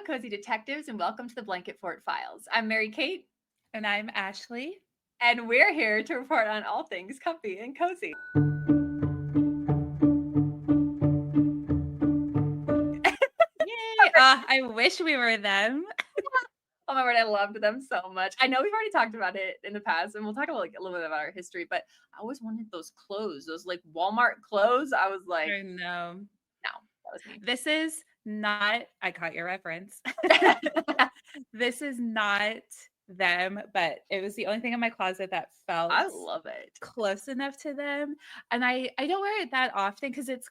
Cozy Detectives, and welcome to the Blanket Fort Files. I'm Mary Kate. And I'm Ashley. And we're here to report on all things comfy and cozy. Yay! I wish we were them. Oh my word, I loved them so much. I know we've already talked about it in the past, and we'll talk about a little bit about our history, but I always wanted those clothes, those Walmart clothes. I was like, no, that was me. This is not, I caught your reference. This is not them, but it was the only thing in my closet that felt I love it. Close enough to them. And I don't wear it that often because it's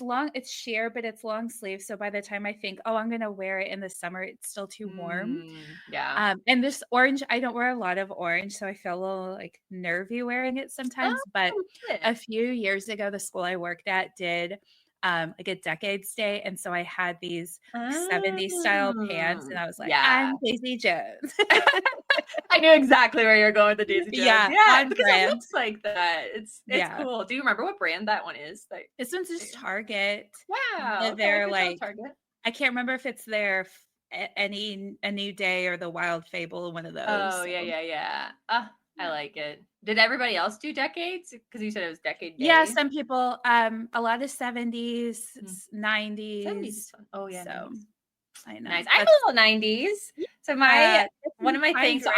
long, it's sheer, but it's long sleeve. So by the time I think, I'm going to wear it in the summer, it's still too warm. Yeah. And this orange, I don't wear a lot of orange, so I feel a little nervy wearing it sometimes. But a few years ago, the school I worked at did a Decades Day. And so I had these 70s style pants, and I was like, I'm Daisy Jones. I knew exactly where you're going with the Daisy Jones. Yeah, because it looks like that. It's cool. Do you remember what brand that one is? This one's just Target. Wow. They're Target. I can't remember if it's their A New Day or the Wild Fable, one of those. Oh, yeah. I like it. Did everybeverybody else do decades? Because you said it was decade day. Yeah, some people. A lot of 70s, 90s. 70s. Oh, yeah. So I know. Nice. I'm a little 90s. So one of my things. So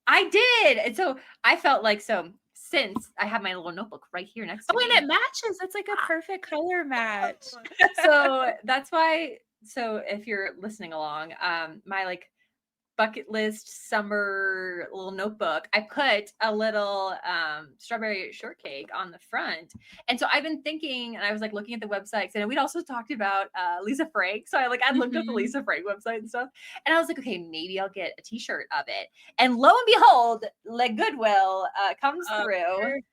I did. And so I felt like, since I have my little notebook right here next to me. And it matches. It's like a perfect color match. So that's why. So if you're listening along, my bucket list summer little notebook, I put a little strawberry shortcake on the front. And so I've been thinking, and I was looking at the websites, and we'd also talked about Lisa Frank. So I looked up the Lisa Frank website and stuff, and I was like, okay, maybe I'll get a t-shirt of it. And lo and behold, Goodwill comes through. Perfect.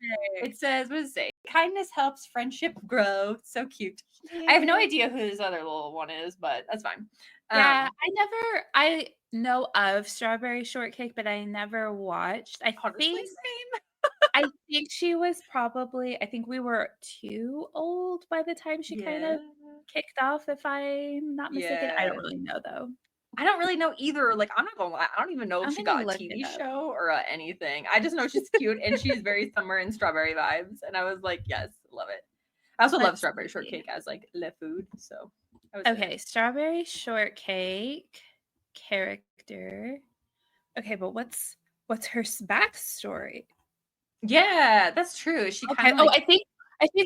It says, what does it say? Kindness helps friendship grow. So cute. I have no idea who this other little one is, but that's fine. Yeah, I know of strawberry shortcake, but I never watched. I think she was probably, I think we were too old by the time she kind of kicked off, if I'm not mistaken. I don't really know though. I don't really know either. I'm not gonna lie. I don't even know if she got a TV show or anything. I just know she's cute and she's very summer and strawberry vibes. And I was like, yes, love it. I also love strawberry shortcake as le food. So okay, strawberry shortcake character. Okay, but what's her backstory? Yeah, that's true. She kind of. I think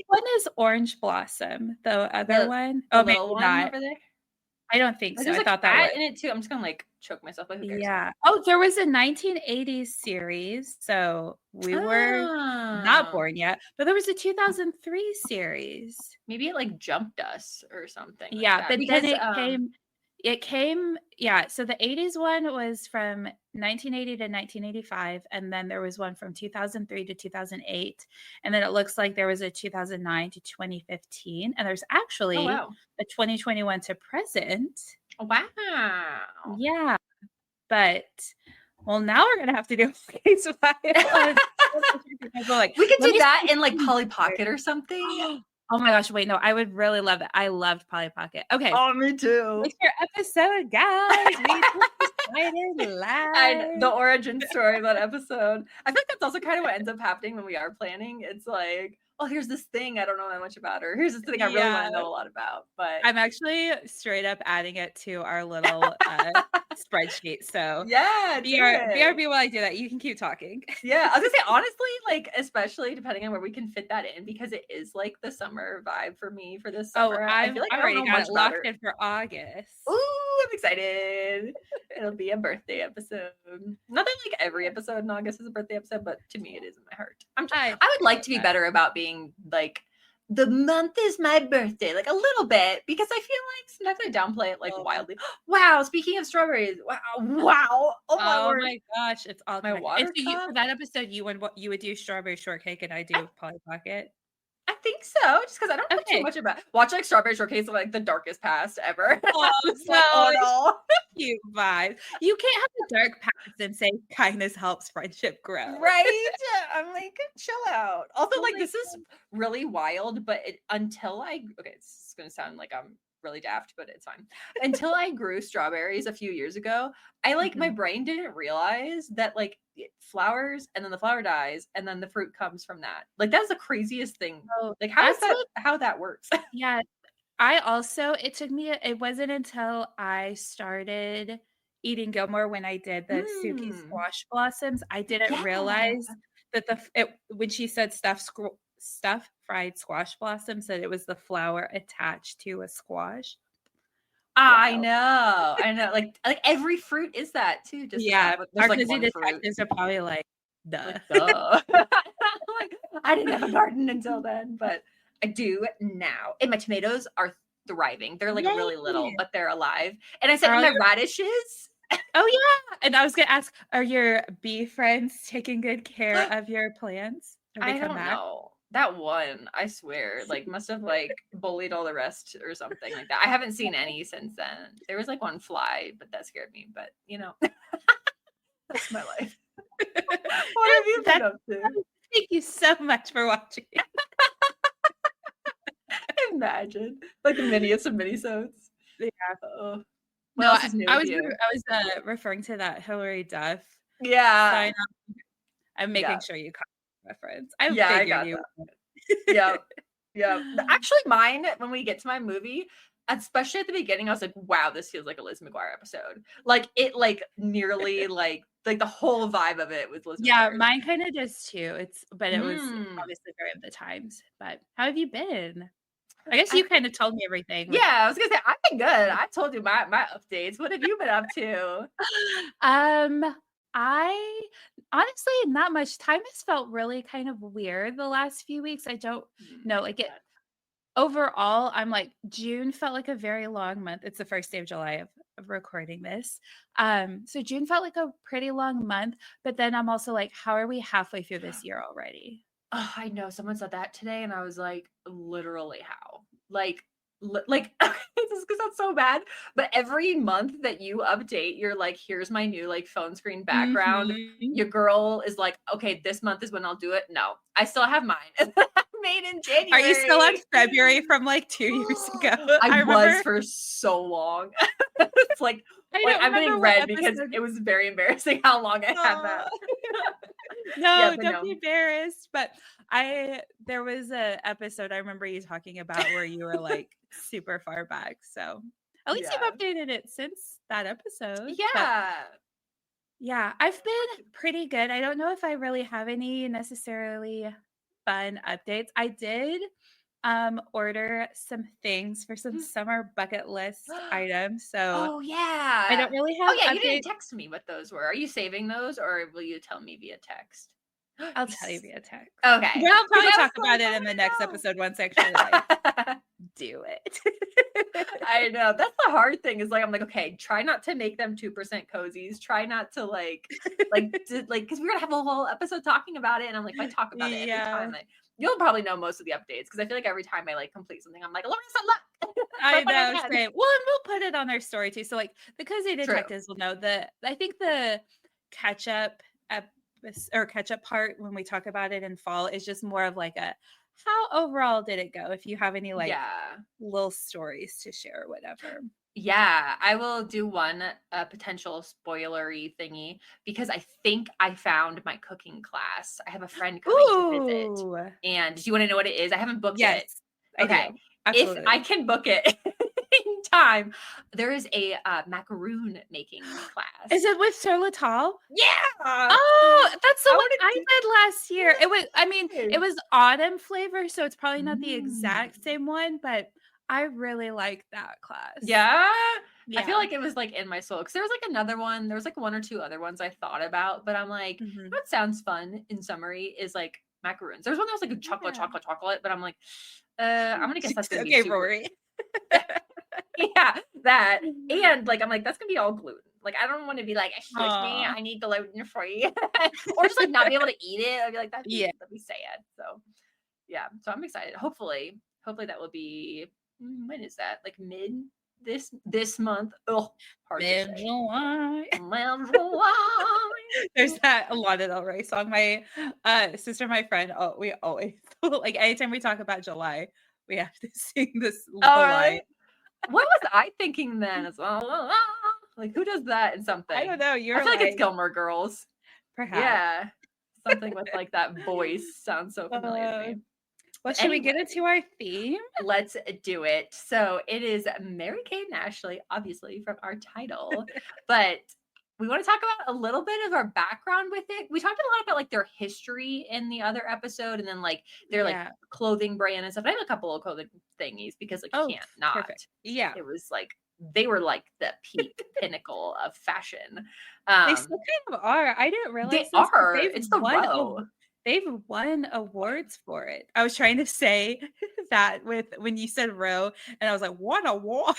one is Orange Blossom. The other one, maybe not. Over there? I don't think so. There's I thought that in it too. I'm just gonna choke myself. Who cares? Yeah. Oh, there was a 1980s series, so we were not born yet. But there was a 2003 series. Maybe it jumped us or something. Yeah, but then it came. Yeah. So the 80s one was from 1980 to 1985, and then there was one from 2003 to 2008, and then it looks like there was a 2009 to 2015, and there's actually a 2021 to present. Wow. Yeah. But now we're gonna have to do a case file. We could do that in Polly Pocket or something. Oh my gosh, wait, no, I would really love it. I loved Polly Pocket. Okay. Oh, me too. It's your episode, guys. We live. The origin story of that episode. I think that's also kind of what ends up happening when we are planning. It's here's this thing I don't know that much about, or here's this thing I really want to know a lot about. But I'm actually straight up adding it to our little spreadsheet. So BRB while I do that, you can keep talking. Yeah, I was gonna say, honestly, especially depending on where we can fit that in, because it is the summer vibe for me for this summer. I feel like I already got it locked in for August. Ooh, I'm excited. It'll be a birthday episode. Not that every episode in August is a birthday episode, but to me it is in my heart. I would like to be better about being the month is my birthday, a little bit, because I feel sometimes I downplay it wildly. Wow, speaking of strawberries, wow. Oh my gosh, it's all my water. And so for that episode, you would do strawberry shortcake, and I do Polly Pocket. I think so, just because I don't know too much about watch strawberry shortcake the darkest past ever. No. Cute vibe. You can't have the dark past and say kindness helps friendship grow. Right? I'm chill out. Also, this is really wild, but until it's gonna sound like I'm really daft, but it's fine. Until I grew strawberries a few years ago, I like my brain didn't realize that like it flowers and then the flower dies and then the fruit comes from that. Like that's the craziest thing. Oh, Like that's what how that works? yeah. I also it took me it wasn't until I started eating Gilmore when I did the Suki Mm. squash blossoms, I didn't Yeah. realize that when she said stuffed fried squash blossoms, that it was the flower attached to a squash. I Wow. know. I know. Like every fruit is that too, just Yeah, that. But there's our like cozy one fruit. detectives are probably like, "Duh." Like, duh. Like, I didn't have a garden until then, but I do now. And my tomatoes are thriving. They're like really little, Yay! but they're alive. And I said, Are and all my your radishes. Oh, yeah, and I was gonna ask, are your bee friends taking good care of your plants? Have they I come don't back? know. That one, I swear, like must have like bullied all the rest or something like that. I haven't seen any since then. There was like one fly, but that scared me. But that's my life. What have you been That's up to? Thank you so much for watching. Imagine like the miniest of minisodes. Yeah. Oh, what No, else is new with you? I was, referring to that Hilary Duff Yeah, sign up. I'm making yeah, sure you caught the reference. I yeah. I figured got you that. would. Yeah, yeah. Actually, mine when we get to my movie, especially at the beginning, I was like, "Wow, this feels like a Liz McGuire episode." Like it, like nearly like the whole vibe of it was Liz Yeah, McGuire's. mine kinda does too. But it was Mm. obviously very of the times. But how have you been? I guess I've you kinda told me everything Yeah, with I was gonna say I've been good. I told you my updates. What have you been up to? Um, I honestly not much. Time has felt really kind of weird the last few weeks. I don't know, I get like it overall, I'm like June felt like a very long month. It's the first day of July of recording this. So June felt like a pretty long month, but then I'm also like, how are we halfway through this that. year already? Oh, I know someone said that today, and I was like, literally how? Like this is because that's so bad. But every month that you update, you're like, here's my new like phone screen background. Mhm. Your girl is like, okay, this month is when I'll do it. No, I still have mine. Made in Are you still on January. February from like 2 years ago? I I was remember for so long. It's I like don't I'm remember getting what red because episode. it was very embarrassing how long I had Aw. that. Yeah, No, but don't be no. embarrassed, but there was a episode I remember you talking about where you were, like, super far back, so at least Yeah. you've updated it since that episode, but Yeah. yeah, I've been pretty good. I don't know if I really have any necessarily fun updates. I did, order some things for some summer bucket list items, so Oh, I yeah. don't really Oh, have yeah, you didn't updates. text me what those were. Are you saving those or will you tell me via text? I'll tell you Yes. via text. Okay. But I'll Because probably I was talk about like, it in the next episode once I actually, like, I wanna know. do it. I know. That's the hard thing is like, I'm like, okay, try not to make them 2% cozies. Try not to because we're gonna have a whole episode talking about it. And I'm like, if I talk about it every Yeah, time, like, you'll probably know most of the updates because I feel like every time I like complete something, I'm like, Larisa, look, I look what I know, did. same. Well, and we'll put it on our story too. So, like, the cozy True. detectives will know that I think the catch-up or catch-up part when we talk about it in fall is just more of like a how overall did it go? If you have any like Yeah. little stories to share or whatever. Yeah, I will do one potential spoilery thingy because I think I found my cooking class. I have a friend coming to visit. Ooh, And do you want to know what it is? I haven't booked it. yes, I do. Okay. If I Absolutely. can book it in time, there is a macaroon making Is class. it with Sur La Table? Yeah. Oh, that's the I one want I to did last year. It do. was autumn flavor, so it's probably not the Mm. exact same one, but I really liked that class. Yeah. I feel Yeah. like it was like in my soul because there was like another one. There was like one or two other ones I thought about, but I'm like, Mhm. what sounds fun in summary is like macaroons. There's one that was like a chocolate, Yeah. chocolate, chocolate, but I'm like, I'm gonna guess that's gonna be Okay, super. Rory. Yeah, that and like I'm like that's gonna be all gluten. Like I don't want to be like, excuse me, Aw. I need gluten free, or just like not be able to eat it. I'd be like Yeah. that'd be sad. So yeah, so I'm excited. Hopefully that will be when is that? Like mid this month. Oh, hard to say. Mid-July. July. There's that Lana Del Rey song. My, sister and my friend, we always like, anytime we talk about July, we have to sing this All the line. right. What was I thinking then? As well, like who does that in something? I don't know. I You're feel like it's like, Gilmore Girls. perhaps. Yeah, something with like that voice sounds so familiar to Uh, me. well, But should we anyway, get into our theme? let's do it. So it is Mary-Kate and Ashley, obviously from our title, but we want to talk about a little bit of our background with it. We talked a lot about like their history in the other episode, and then like their like Yeah. clothing brand and stuff. I have a couple of clothing thingies because like you Oh, can't not. perfect. Yeah. It was like they were like the peak pinnacle of fashion. They still kind of are. I didn't They realize this, but are. It's the row. they've won awards for it. I was trying to say that with when you said row, and I was like, "What award?"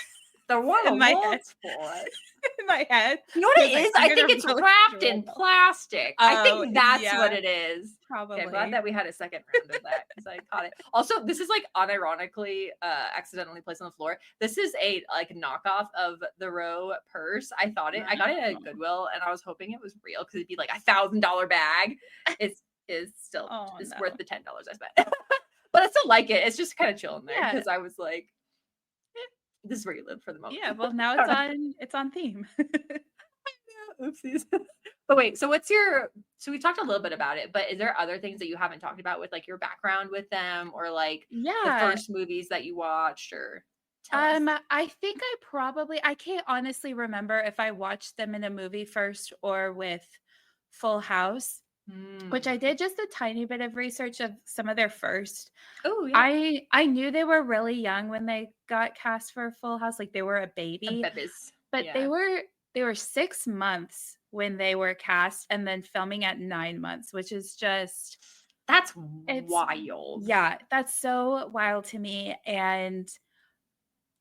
The won in my head. awards for it. In my head, You know what I was it like, is? "I'm I gonna think it's really wrapped in struggle." plastic. I Oh, think that's what yeah, it is. Okay, I'm glad probably. that we had a second round of that because I caught it. Also, this is like unironically, accidentally placed on the floor. This is a like knockoff of the Row purse. I got it at Goodwill, and I was hoping it was real because it'd be like $1,000 bag. It's still Oh, it's no. worth the $10 I spent, but I still like it. It's just kind of chilling there Yeah. because I was like, this is where you live for the moment. Yeah, well, now it's on theme. Oopsies. But wait, so what's your so we talked a little bit about it, but is there other things that you haven't talked about with like your background with them or like the Yeah. first movies that you watched or tell us? I think I can't honestly remember if I watched them in a movie first or with Full House, which I Mm. did just a tiny bit of research of some of their first. Oh yeah. I knew they were really young when they got cast for Full House, like they were a The baby, Bebes. but Yeah. they were 6 months when they were cast and then filming at 9 months, which is just That's it's wild. yeah, that's so wild to me, and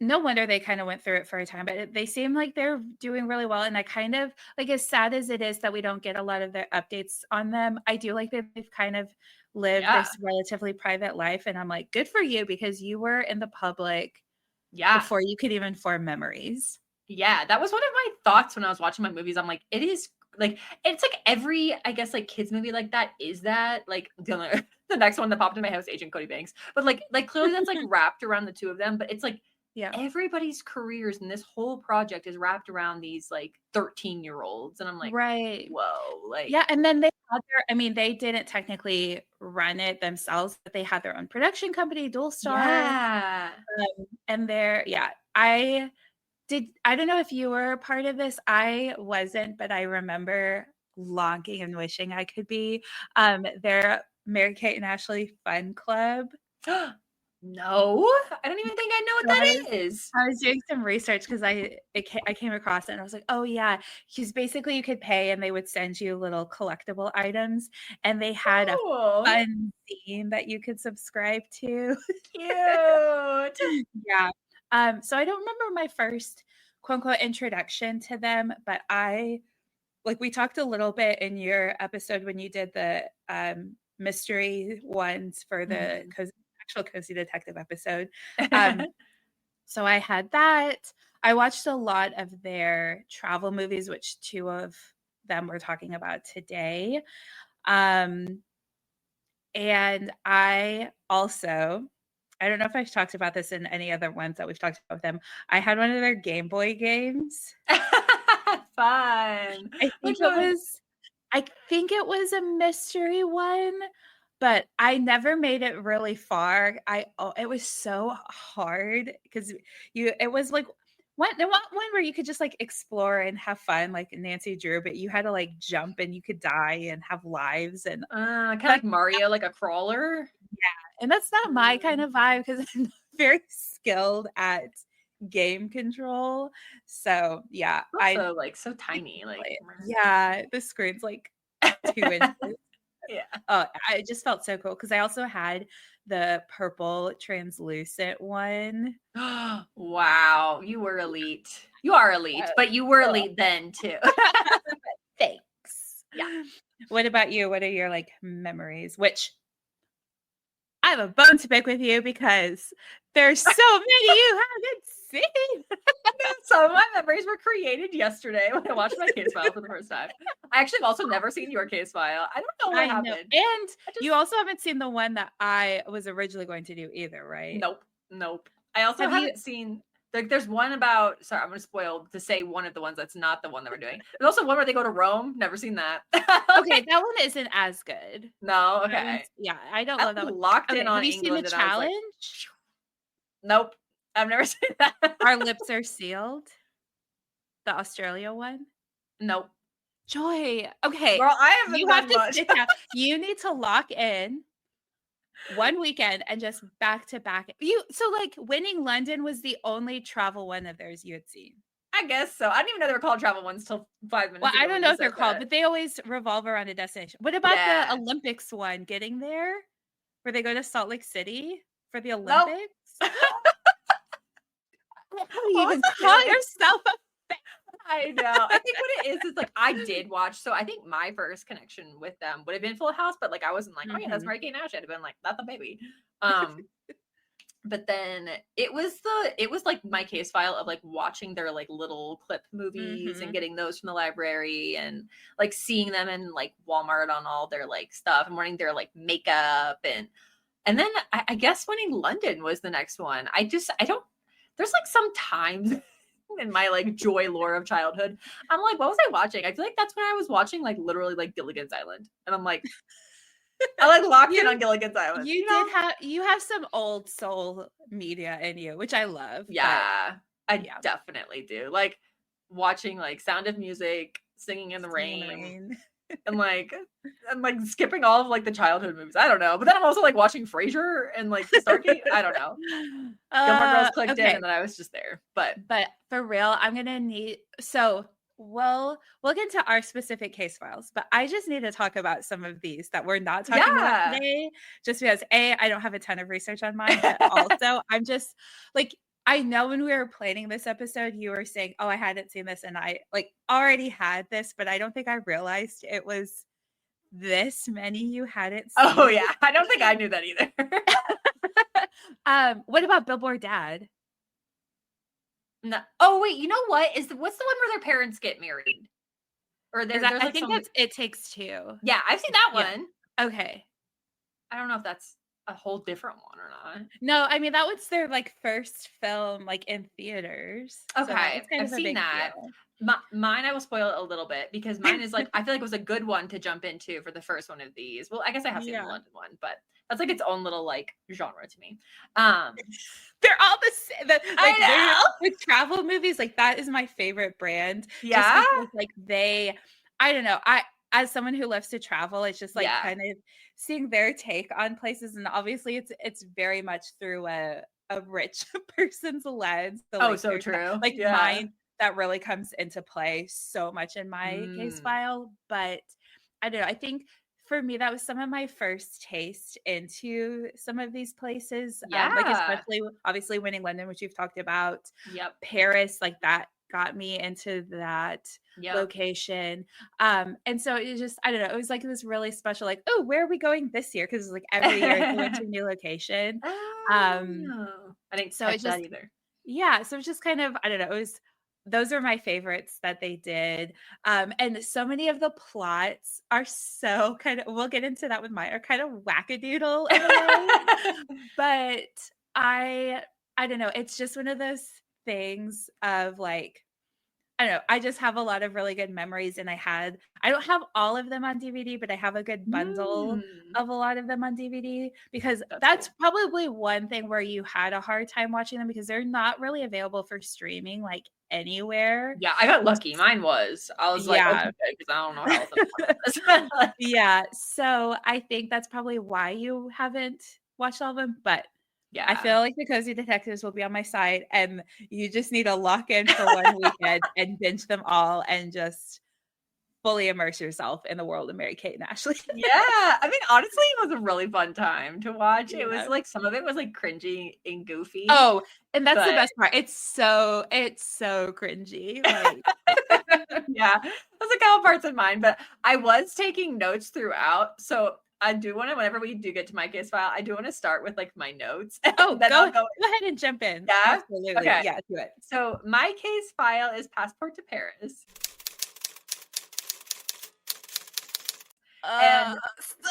no wonder they kind of went through it for a time, but they seem like they're doing really well. And I kind of like, as sad as it is that we don't get a lot of their updates on them, I do like that they've kind of lived Yeah. this relatively private life. And I'm like, good for you because you were in the public Yeah. before you could even form memories. Yeah. That was one of my thoughts when I was watching my movies. I'm like, it is like it's like every I guess like kids movie like that is that like the next one that popped in my house, Agent Cody Banks. But like clearly that's like wrapped around the two of them, but it's like Yeah. everybody's careers in this whole project is wrapped around these like 13-year-olds. And I'm like, Right. whoa, like, Yeah. And then they had I mean, they didn't technically run it themselves, but they had their own production company, Dual Star. yeah. And yeah, I don't know if you were a part of this. I wasn't, but I remember longing and wishing I could be. Their Mary-Kate and Ashley Fun Club. No, I don't even think I know what So that is. I was doing some research because I came across it and I was like, oh yeah, because basically you could pay and they would send you little collectible items, and they had a Cool. fun theme that you could subscribe to. Cute. Yeah. So I don't remember my first quote unquote introduction to them, but like we talked a little bit in your episode when you did the mystery ones for the actual Cozy Detective episode. So I had that. I watched a lot of their travel movies, which two of them we're talking about today. And I don't know if I've talked about this in any other ones that we've talked about with them. I had one of their Game Boy games. Fun. Which It one? I think it was a mystery one, but I never made it really far. It was so hard because it was like one where you could just like explore and have fun, like Nancy Drew, but you had to like jump and you could die and have lives, and Kind of like Mario, like a crawler. and that's not my kind of vibe because I'm not very skilled at game control. So yeah, Also, like so tiny. Like, yeah, the screen's like 2 inches. yeah. Oh, I just felt so cool because I also had the purple translucent one. Wow, you were elite. You are elite, but you were elite then too. Thanks. Yeah. What about you? What are your like memories? Which I have a bone to pick with you because there's so many you haven't seen. Some of my memories were created yesterday when I watched my case file for the first time. I actually have also never seen your case file. I don't know what happened. And you also haven't seen the one that I was originally going to do either, right? Nope. I also haven't seen. Like there's one about, sorry, I'm gonna spoil to say one of the ones that's not the one that we're doing. There's also one where they go to Rome. Never seen that. Okay, that one isn't as good. No, That okay. one's yeah, I don't I love that one. locked in Okay, have on you seen The England and I was like, Challenge? nope, I've never seen that. Our Lips Are Sealed? The Australia one? Nope. Joy, okay, Girl, I haven't you have done to much. sit down. You need to lock in one weekend and just back to back. So, like, Winning London was the only travel one of theirs you had seen. I guess so. I didn't even know they were called travel ones till 5 Well, minutes I ago don't when know you if they're said called, that. but they always revolve around a destination. What about the Yeah. Olympics one, Getting There? Where they go to Salt Lake City for the Nope. Olympics? How do you What was even I call doing? yourself a I know. I think what it is like I did watch. So I think my first connection with them would have been Full House, but like I wasn't like, oh yeah, that's Mhm. Mary Kate and Ashley. I'd have been like, that's a baby. But then it was like my case file of like watching their like little clip movies and Mhm. getting those from the library and like seeing them in like Walmart on all their like stuff and wanting their like makeup and then I guess Winning London was the next one. I don't there's like some times in my like joy lore of childhood. I'm like, what was I watching? I feel like that's when I was watching like literally like Gilligan's Island. And I'm like, I like locked in You on Gilligan's Island, you you know? did have you have some old soul media in you, which I love, but Yeah, I yeah. definitely do. Like watching like Sound of Music, Singing in the Singing in the Rain, Rain. and like I'm like skipping all of like the childhood movies. I don't know. But then I'm also like watching Frasier and like Stargate. I don't know. Gilmore Girls clicked in Okay. and then I was just there. But But for real, I'm gonna need we'll get into our specific case files, but I just need to talk about some of these that we're not talking about yeah. today, just because I don't have a ton of research on mine, but also I'm just like I know when we were planning this episode, you were saying, "Oh, I hadn't seen this," and I like already had this, but I don't think I realized it was this many you hadn't Oh seen. yeah. I don't think I knew that either. What about Billboard Dad? No. Oh wait, you know what? What's the one where their parents get married? Or Is that there's I like think some that's It Takes Two. yeah, I've seen that Yeah. one. Okay. I don't know if that's a whole different one or not. No, I mean, that was their, like, first film, like, in theaters, so that was Okay, kind I've of a seen big that. deal. Mine, I will spoil it a little bit because mine is like I feel like it was a good one to jump into for the first one of these. Well, I guess I have seen the Yeah. London one, but that's like its own little like genre to me. Um, They're all the same like, they're I know. with travel movies, like, that is my favorite brand just Yeah, because, like, I don't know, as someone who loves to travel, it's just, like, yeah. kind of seeing their take on places, and obviously it's very much through a rich person's lens, so, Oh, like, so there's that true. like, Yeah. mine that really comes into play so much in my case Mm. file, but I don't know, I think for me, that was some of my first taste into some of these places, like, Yeah. especially obviously Winning London, which you've talked about, Yep. Paris, like, that got me into that Yep. location, and so it just I don't know, it was, like, this really special, like, "Oh, where are we going this year?" Because like, every year they went to a new location, um, Oh, I didn't so it catch that just either. yeah, so it's just kind of I don't know, it was those are my favorites that they did, and so many of the plots are so kind of we'll get into that with mine, are kind of wackadoodle in a way, but I don't know, it's just one of those things of, like I don't know, I just have a lot of really good memories, and I don't have all of them on DVD, but I have a good bundle Mm, of a lot of them on DVD because that's that's cool. probably one thing where you had a hard time watching them because they're not really available for streaming, like, anywhere. Yeah, I got lucky. Mine was. I was like, Yeah. okay, because I don't know how else I'm gonna watch this. Yeah, so I think that's probably why you haven't watched all of them, but I Yeah. feel like the Cozy Detectives will be on my side, and you just need to lock in for one weekend and binge them all and just fully immerse yourself in the world of Mary-Kate and Ashley. Yeah. I mean, honestly, it was a really fun time to watch. It was Yeah. like some of it was like cringy and goofy, Oh, and that's the but best part. It's so cringy, like yeah, those are a couple parts of mine. But I was taking notes throughout. So I do want to, whenever we do get to my case file, I do want to start with like my notes. And oh, then go I'll go, go ahead and jump in. yeah. Absolutely. Okay. Yeah, do it. So my case file is Passport to Paris. And So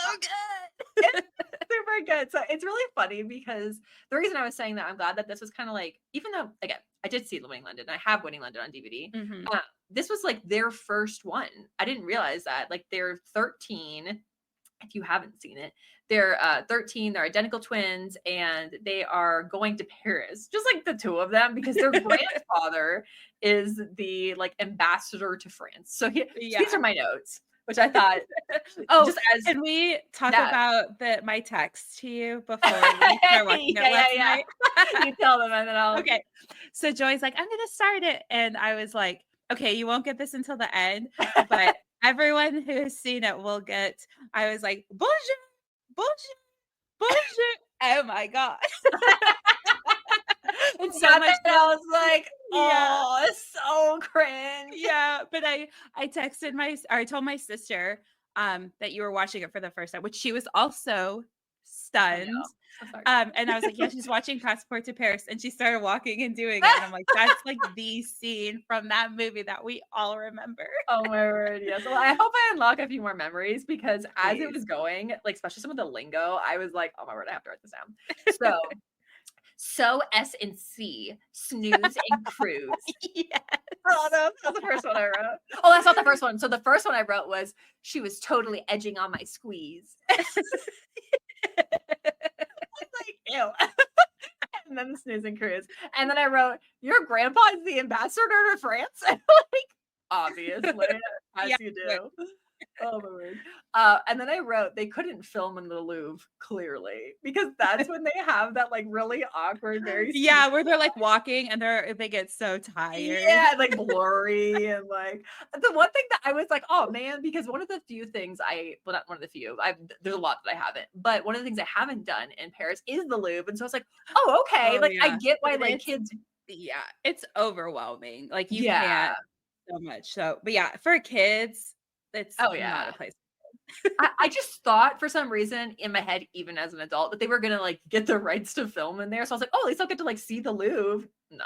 good. super good. So it's really funny because the reason I was saying that I'm glad that this was kind of like, even though again, I did see Winning London, I have Winning London on DVD. Mhm. This was like their first one. I didn't realize that. Like they're 13. If you haven't seen it, they're 13. They're identical twins, and they are going to Paris, just like the two of them, because their grandfather is the like ambassador to France. So these are my notes, which I thought. Oh, Just as can we talk that. about my text to you before we start watching it last night? You tell them, and then I'll. Okay. So Joy's like, I'm gonna start it. And I was like, okay, you won't get this until the end, but everyone who has seen it will get. I was like, bonjour, bonjour, bonjour. Oh my God. It's so much. I was like, oh, Yeah. it's so cringe. Yeah. But I texted I told my sister that you were watching it for the first time, which she was also stunned. So sorry. And I was like, yeah, she's watching Passport to Paris. And she started walking and doing it. And I'm like, that's like the scene from that movie that we all remember. Oh my word. Yes. Well, I hope I unlock a few more memories because as it Please. was going, like especially some of the lingo, I was like, oh my word, I have to write this down. So S and C, snooze and cruise. Yes. Oh, that's the first one I wrote. Oh, that's not the first one. So the first one I wrote was she was totally edging on my squeeze. Like, ew. And then the snooze and cruise. And then I wrote, your grandpa is the ambassador to France? Like, obviously, as you do. Oh my word. And then I wrote, they couldn't film in the Louvre, clearly, because that's when they have that like really awkward, very where they're like walking and they get so tired. Yeah, like blurry and like the one thing that I was like, oh man, because one of the few things not one of the few, there's a lot that I haven't, but one of the things I haven't done in Paris is the Louvre. And so I was like, oh, okay. I get why like kids. Yeah, it's overwhelming. Like you Yeah. can't so much. So, but yeah, for kids, it's not a place. I just thought for some reason in my head, even as an adult, that they were gonna like get the rights to film in there. So I was like, oh, at least I'll get to like see the Louvre. No.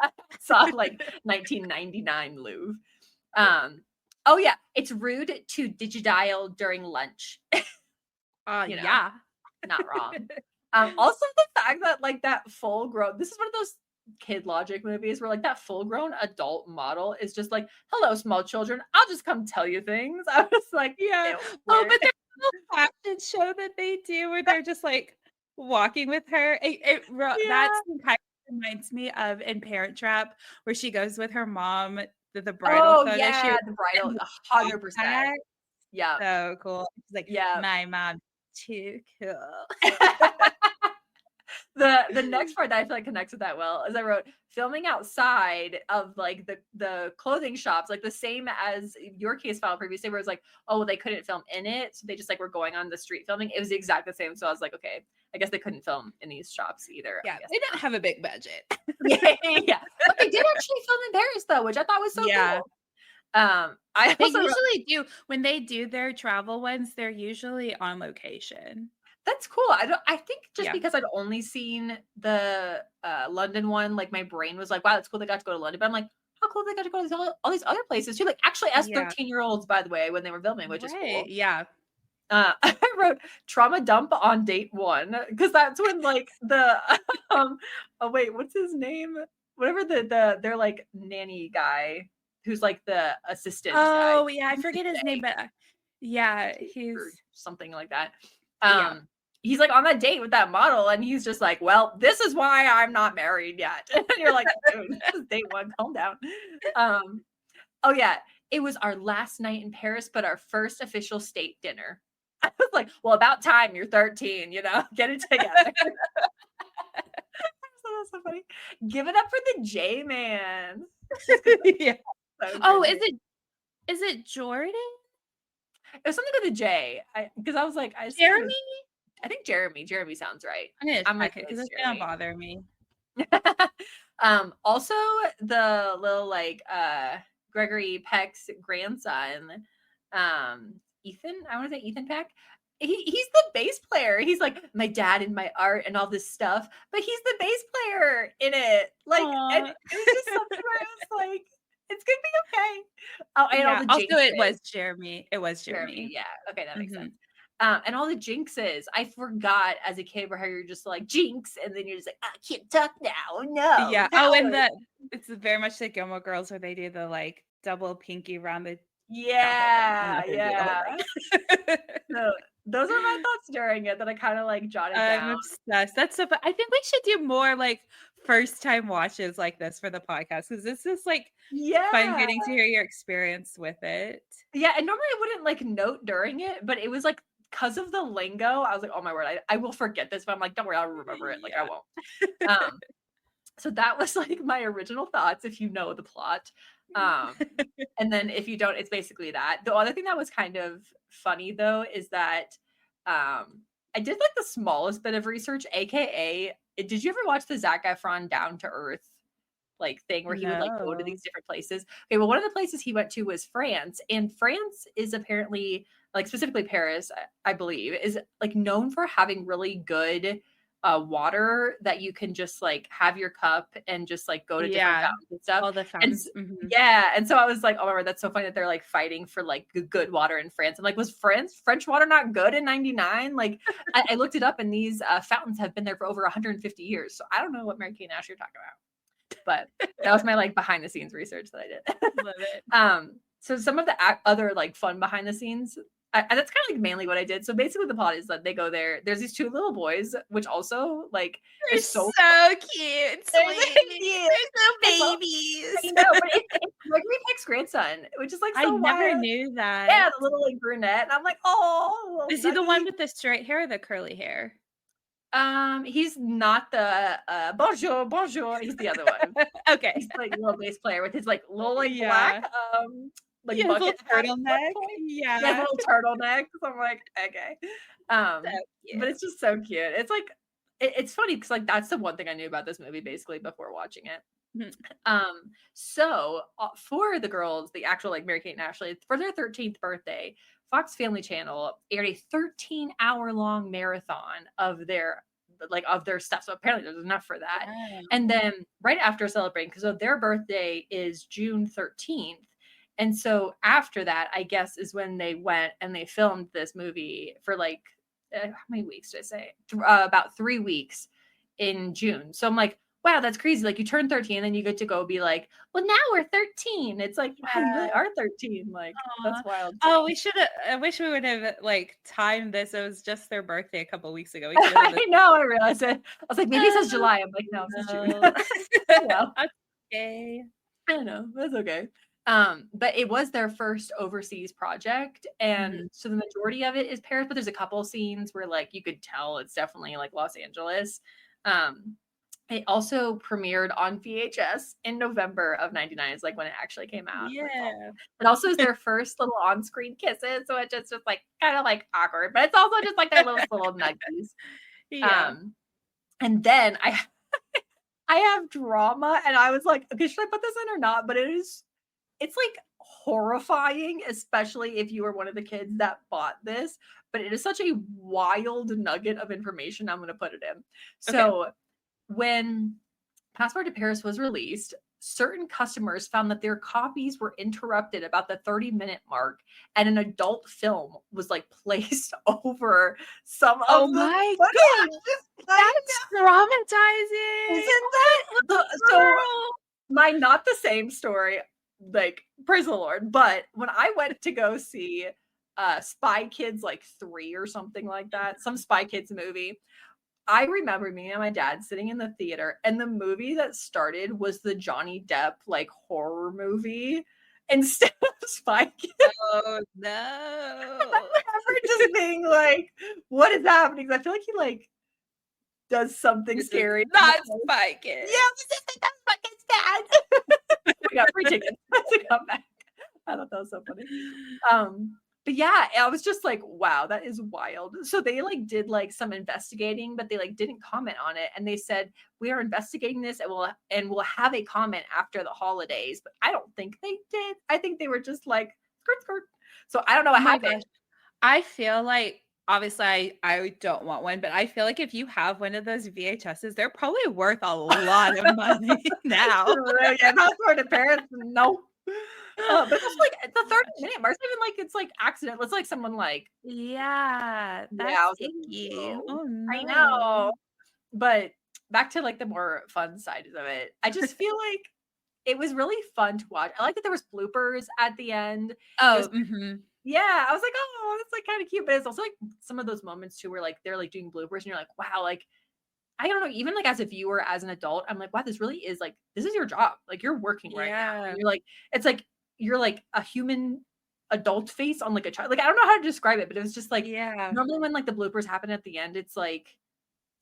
Yeah. I saw like 1999 Louvre. Oh yeah, it's rude to digidial during lunch. Yeah. Not wrong. Also the fact that like that full grown, this is one of those kid logic movies where like that full grown adult model is just like, hello, small children, I'll just come tell you things. I was like, yeah. Oh, but there's a little fashion show that they do where they're just like walking with her. That kind of reminds me of in Parent Trap where she goes with her mom to the bridal photo shoot. The bridal, 100%. Yeah. So cool. She's like, my mom too cool. The next part that I feel like connects with that well is I wrote filming outside of like the clothing shops, like the same as your case file previously, where it's like, oh, well, they couldn't film in it, so they just like were going on the street filming. It was the exact the same. So I was like, okay, I guess they couldn't film in these shops either. Yeah, they didn't have a big budget. Yeah, but they did actually film in Paris though, which I thought was so cool. They usually do when they do their travel ones. They're usually on location. That's cool. I think just because I'd only seen the London one, like my brain was like, wow, it's cool they got to go to London. But I'm like, how cool they got to go to all these other places too. Like actually as 13-year-olds, by the way, when they were filming, which is cool. Yeah. I wrote trauma dump on date 1 because that's when like the oh wait, what's his name? Whatever they're like nanny guy who's like the assistant. Oh guy. Yeah, I forget his name, but he's something like that. He's like on that date with that model and he's just like, well, this is why I'm not married yet. And you're like, dude, this is date 1, calm down. Oh yeah, it was our last night in Paris, but our first official state dinner. I was like, well, about time, you're 13, get it together. That's so funny. Give it up for the J-Man. Yeah. So is it Jordan? It was something with a J. Because I was like, Jeremy? I think Jeremy. Jeremy sounds right. I'm like, because it's gonna bother me. Also, the little like Gregory Peck's grandson, Ethan. I want to say Ethan Peck. He's the bass player. He's like my dad in my art and all this stuff, but he's the bass player in it. Like, and it was just something where I was like, it's gonna be okay. Oh, and all the also, it was Jeremy. It was Jeremy. Yeah. Okay, that makes sense. And all the jinxes. I forgot as a kid where you're just like jinx, and then you're just like, I can't talk now. No, Yeah. Oh, and it's very much like Gilmore Girls where they do the like double pinky around the countdown thing. I'm yeah, not gonna do the whole yeah. thing. So those are my thoughts during it that I kind of like jotted I'm down. obsessed. That's so fun. I think we should do more like first time watches like this for the podcast because this is like fun Yeah. getting to hear your experience with it. Yeah, and normally I wouldn't like note during it, but it was like because of the lingo, I was like, oh my word, I will forget this, but I'm like, don't worry, I'll remember it. Like I Yeah. won't. So that was like my original thoughts if you know the plot. And then if you don't, it's basically that. The other thing that was kind of funny though is that I did like the smallest bit of research, aka did you ever watch the Zac Efron Down to Earth like thing where he would like go to No. these different places? Okay, well, one of the places he went to was France, and France is apparently like specifically Paris, I believe, is like known for having really good water that you can just like have your cup and just like go to different Yeah. fountains and stuff. All the And fountains. Mhm. yeah, and so I was like, oh my word, that's so funny that they're like fighting for like good water in France. I'm like, was French water not good in '99? Like, I looked it up, and these fountains have been there for over 150 years. So I don't know what Mary Kate and Ashley are talking about. But that was my like behind the scenes research that I did. Love it. So some of the other like fun behind the scenes, that's kind of like mainly what I did. So basically the plot is that they go there. There's these two little boys, which also like They're is so cute. they're Sweet. cute. They're so Well, babies. I know, but it's Gregory Peck's grandson, which is like I so never wild. knew that. Yeah, the little like brunette, and I'm like, oh, Is he the one nuggy. with the straight hair or the curly hair? He's not the bonjour, bonjour. He's the other one. Okay. He's like a little bass player with his like little like Yeah. black like Yeah, his little bucket hat at one turtleneck. point. Yeah, his Yeah. little turtleneck. So I'm like, okay. So cute. But it's just so cute. It's like it's funny because like that's the one thing I knew about this movie basically before watching it. Mhm. So for the girls, the actual like Mary Kate and Ashley, for their 13th birthday, Fox Family Channel aired a 13-hour long marathon of their stuff. So apparently there's enough for that. Wow. And then right after celebrating, because their birthday is June 13th. And so after that, I guess, is when they went and they filmed this movie for like, how many weeks did I say? About 3 weeks in June. So I'm like, wow, that's crazy. Like you turn 13 and then you get to go be like, well, now we're 13. It's like, wow, you really are 13. Like, that's wild. Oh, we should have. I wish we would have like timed this. It was just their birthday a couple weeks ago. We I know, I realized it. I was like, maybe it says July. I'm like, no, it says June. Well, That's okay. I don't know. That's okay. But it was their first overseas project. And so the majority of it is Paris, but there's a couple scenes where like you could tell it's definitely like Los Angeles. It also premiered on VHS in November of '99 is like when it actually came out. Yeah. It also is their first little on-screen kisses, so it just was like kind of like awkward, but it's also just like their little nuggies. Yeah. And then I have drama, and I was like, okay, should I put this in or not? But it's like horrifying, especially if you were one of the kids that bought this. But it is such a wild nugget of information. I'm going to put it in. So when Passport to Paris was released, certain customers found that their copies were interrupted about the 30-minute mark, and an adult film was like placed over some Oh of the my footage. That's traumatizing. Isn't that so? My not the same story, like praise the Lord, but when I went to go see Spy Kids like 3 or something like that, some Spy Kids movie, I remember me and my dad sitting in the theater, and the movie that started was the Johnny Depp like horror movie instead of Spy Kids. Oh no. I remember just being like, what is happening? I feel like he like does something This is scary. not Spy Kids. Yeah, this is Spy Kids, Dad. We got free tickets to come back. I thought that was so funny. But yeah, I was just like, wow, that is wild. So they like did like some investigating, but they like didn't comment on it. And they said, we are investigating this and we'll have a comment after the holidays. But I don't think they did. I think they were just like skirt skirt. So I don't know what happened. Gosh. I feel like obviously I don't want one, but I feel like if you have one of those VHSs, they're probably worth a lot of money now. Yeah, Passport to Paris, no. But it's like the 30-minute mark, even like it's like accident. It's like someone like, Yeah, yeah, I that's was like, icky. whoa. Oh, I know. no. But back to like the more fun sides of it. I just feel like it was really fun to watch. I like that there was bloopers at the end. It was Oh, mhm. yeah, I was like, oh, that's like kind of cute. But it's also like some of those moments too where like they're like doing bloopers and you're like, wow, like I don't know, even like as a viewer, as an adult, I'm like, wow, this really is like this is your job. Like you're working right now. Yeah. And you're like, it's like you're like a human adult face on like a child. Like I don't know how to describe it, but it was just like Yeah. normally when like the bloopers happen at the end, it's like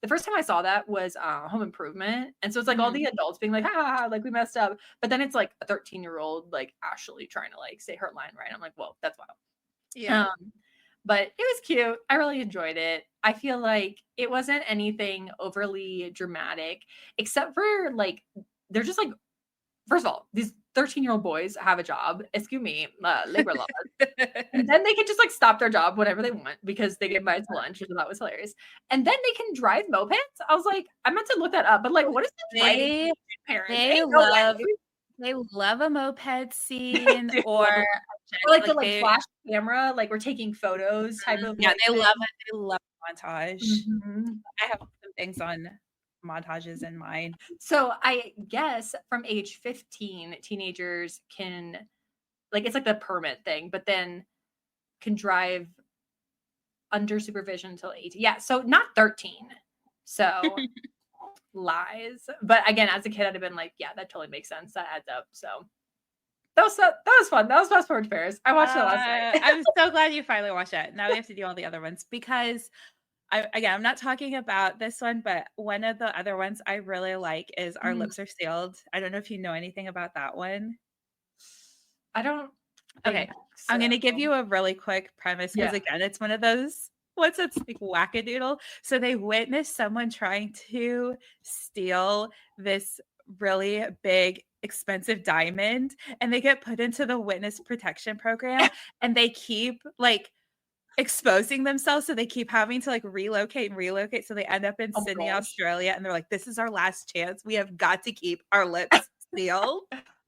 the first time I saw that was Home Improvement. And so it's like all the Mhm. adults being like, ha, like we messed up. But then it's like a 13-year-old like Ashley trying to like say her line right. I'm like, whoa, that's Yeah. wild. But it was cute. I really enjoyed it. I feel like it wasn't anything overly dramatic, except for like they're just like first of all, these 13-year-old boys have a job. Excuse me, labor law. And then they can just like stop their job whenever they want because they get invited to lunch, which I thought was hilarious. And then they can drive mopeds. I was like, I meant to look that up, but like, what is the driving They parents? they Ain't no love way. they love a moped scene Dude, or or a like the like like they flash camera, like we're taking photos type of yeah, like they thing. love it. They love montage. Mhm. I have some things on montages in mind. So I guess from age 15, teenagers can like it's like the permit thing, but then can drive under supervision until 18. Yeah, so not 13. So lies. But again, as a kid, I'd have been like, yeah, that totally makes sense. That adds up. So that was fun. That was Fast Forward Fairs. I watched it last night. I'm so glad you finally watched it. Now we have to do all the other ones because again, I'm not talking about this one, but one of the other ones I really like is Our Mm, Lips Are Sealed. I don't know if you know anything about that one. I don't Okay. think I'm so. gonna give you a really quick premise because Yeah. again, it's one of those what's it's like wackadoodle. So they witness someone trying to steal this really big expensive diamond and they get put into the witness protection program and they keep like exposing themselves so they keep having to like relocate and relocate so they end up in Oh my Sydney, gosh. Australia and they're like this is our last chance. We have got to keep our lips sealed.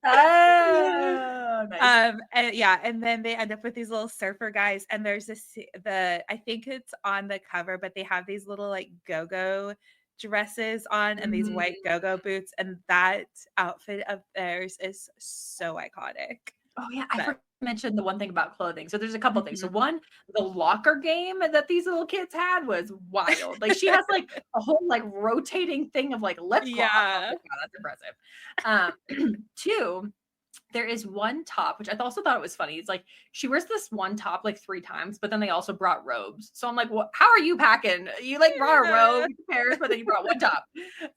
Oh, nice. And yeah, and then they end up with these little surfer guys, and there's I think it's on the cover, but they have these little like go-go dresses on and these white Mm. go-go boots, and that outfit of theirs is so iconic. Oh yeah, I But forgot to mention the one thing about clothing. So there's a couple things. So mhm. one, the locker game that these little kids had was wild. Like she has like a whole like rotating thing of like lip gloss. I was Yeah. like, wow, that's impressive. Two, there is one top, which I also thought it was funny. It's like she wears this one top like 3 times, but then they also brought robes. So I'm like, well, how are you packing? You like brought a Yeah. robe to Paris, but then you brought one top.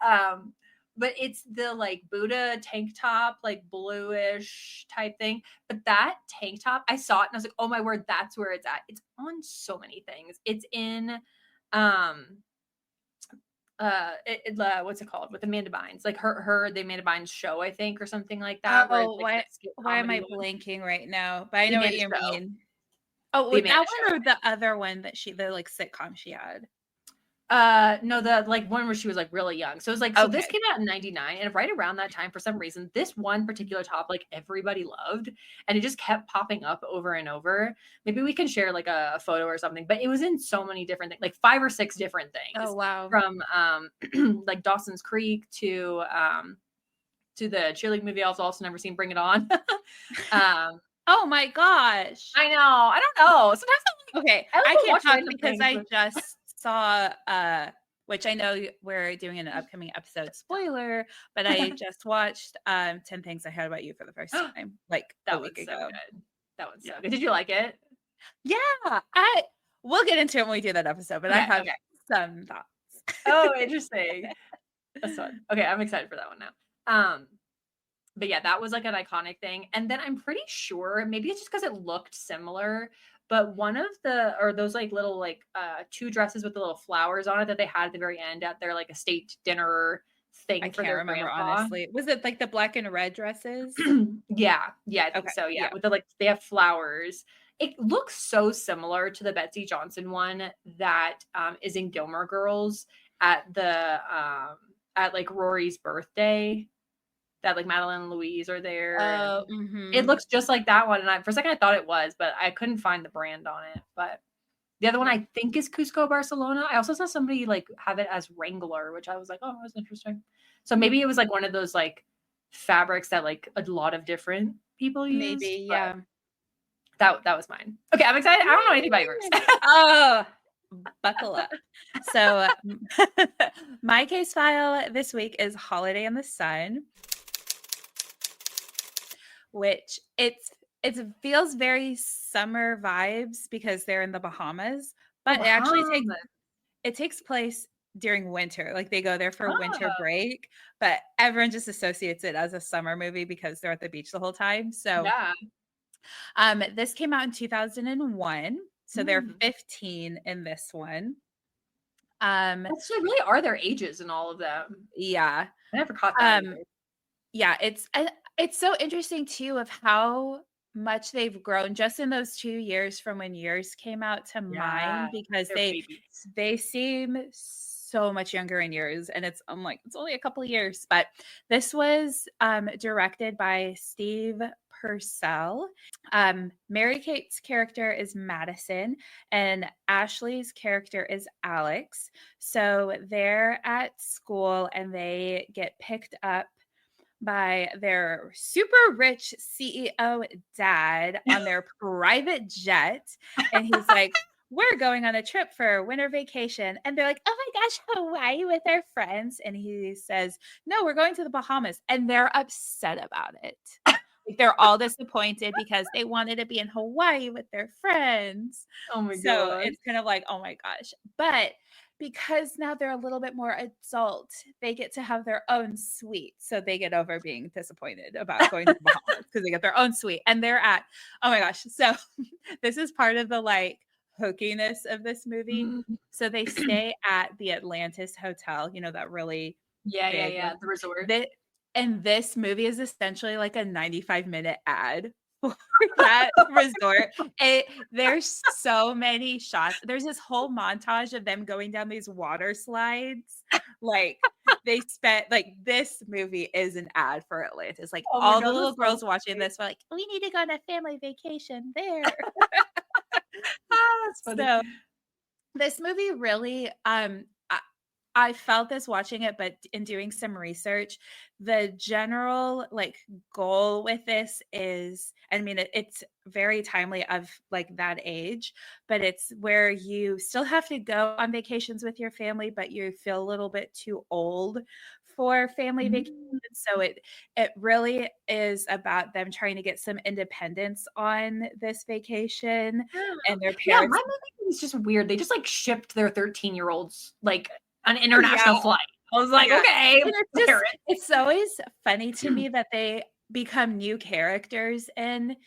Um, but it's the like Buddha tank top, like bluish type thing. But that tank top, I saw it and I was like, oh my word, that's where it's at. It's on so many things. It's in um what's it called with Amanda Bynes, like the Amanda Bynes show, I think, or something like that, where it's Oh, like the skit why am comedy I one. blanking right now? But I The know what Amanda you Show. mean. Oh, The with Amanda that Show. one or the other one that the like sitcom she had? No, the like one where she was like really young. So it was like, so this Okay. came out in 99, and right around that time, for some reason, this one particular top, like everybody loved, and it just kept popping up over and over. Maybe we can share like a photo or something, but it was in so many different things, like 5 or 6 different Oh, things wow. from like Dawson's Creek to the cheerleading movie I was also never seen, Bring It On. Oh my gosh. I know. I don't know. Sometimes Okay, I like I to can't watch talk random because things, I but just saw, which I know we're doing an upcoming episode spoiler, but I just watched, 10 Things I Heard About You for the first time, like, a that week one's so ago. good. That one's so Yeah. good. Did you like it? Yeah, we'll get into it when we do that episode, but I Okay, have okay. some thoughts. Oh, interesting. That's fun. Okay, I'm excited for that one now. But yeah, that was like an iconic thing. And then I'm pretty sure maybe it's just because it looked similar, but one of the or those like little like 2 dresses with the little flowers on it that they had at the very end at their like estate dinner I thing for can't their remember, grandpa. honestly. Was it, like, the black and red dresses? Yeah, I think Okay, so. Yeah, yeah. with the like they have flowers. It looks so similar to the Betsy Johnson one that is in Gilmore Girls at the at like Rory's birthday. that like Madeline and Louise are there, Oh, and it looks just like that one. And for a second I thought it was, but I couldn't find the brand on it. But the other one I think is Cusco Barcelona. I also saw somebody like have it as Wrangler, which I was like, oh, that's interesting. So maybe it was like one of those like fabrics that like a lot of different people used. maybe, yeah. That was mine. Okay, I'm excited. I don't know anything about yours. Oh, buckle up. So my case file this week is Holiday in the Sun, which it feels very summer vibes because they're in the Bahamas, but it actually takes place during winter. Like they go there for winter break, but everyone just associates it as a summer movie because they're at the beach the whole time. So this came out in 2001. So they're 15 in this one. So really are their ages in all of them. Yeah. I never caught that. Yeah, it's so interesting too of how much they've grown just in those 2 years from when yours came out to mine, because they seem so much younger in yours, and it's I'm like, it's only a couple of years. But this was directed by Steve Purcell. Mary Kate's character is Madison, and Ashley's character is Alex. So they're at school and they get picked up by their super rich CEO dad on their private jet. And he's like, we're going on a trip for winter vacation. And they're like, oh my gosh, Hawaii with our friends. And he says, no, we're going to the Bahamas. And they're upset about it. Like they're all disappointed because they wanted to be in Hawaii with their friends. Oh my So god. it's kind of like, oh my gosh. But because now they're a little bit more adult, they get to have their own suite. So they get over being disappointed about going to the Bahamas because they get their own suite. And they're at, oh my gosh. So this is part of the like hookiness of this movie. So they stay at the Atlantis Hotel, you know, that really big the resort. And this movie is essentially like a 95-minute ad for that resort. There's so many shots. There's this whole montage of them going down these water slides. Like they spent like this movie is an ad for Atlantis. Like all the little girls watching this were like, we need to go on a family vacation there. That's funny. So this movie really I felt this watching it, but in doing some research, the general like goal with this is, I mean, it's very timely of like that age, but it's where you still have to go on vacations with your family, but you feel a little bit too old for family vacations. So it really is about them trying to get some independence on this vacation, and their parents. My movie was just weird. They just like shipped their 13-year-olds like an international flight. I was like, okay. It's always funny to me that they become new characters in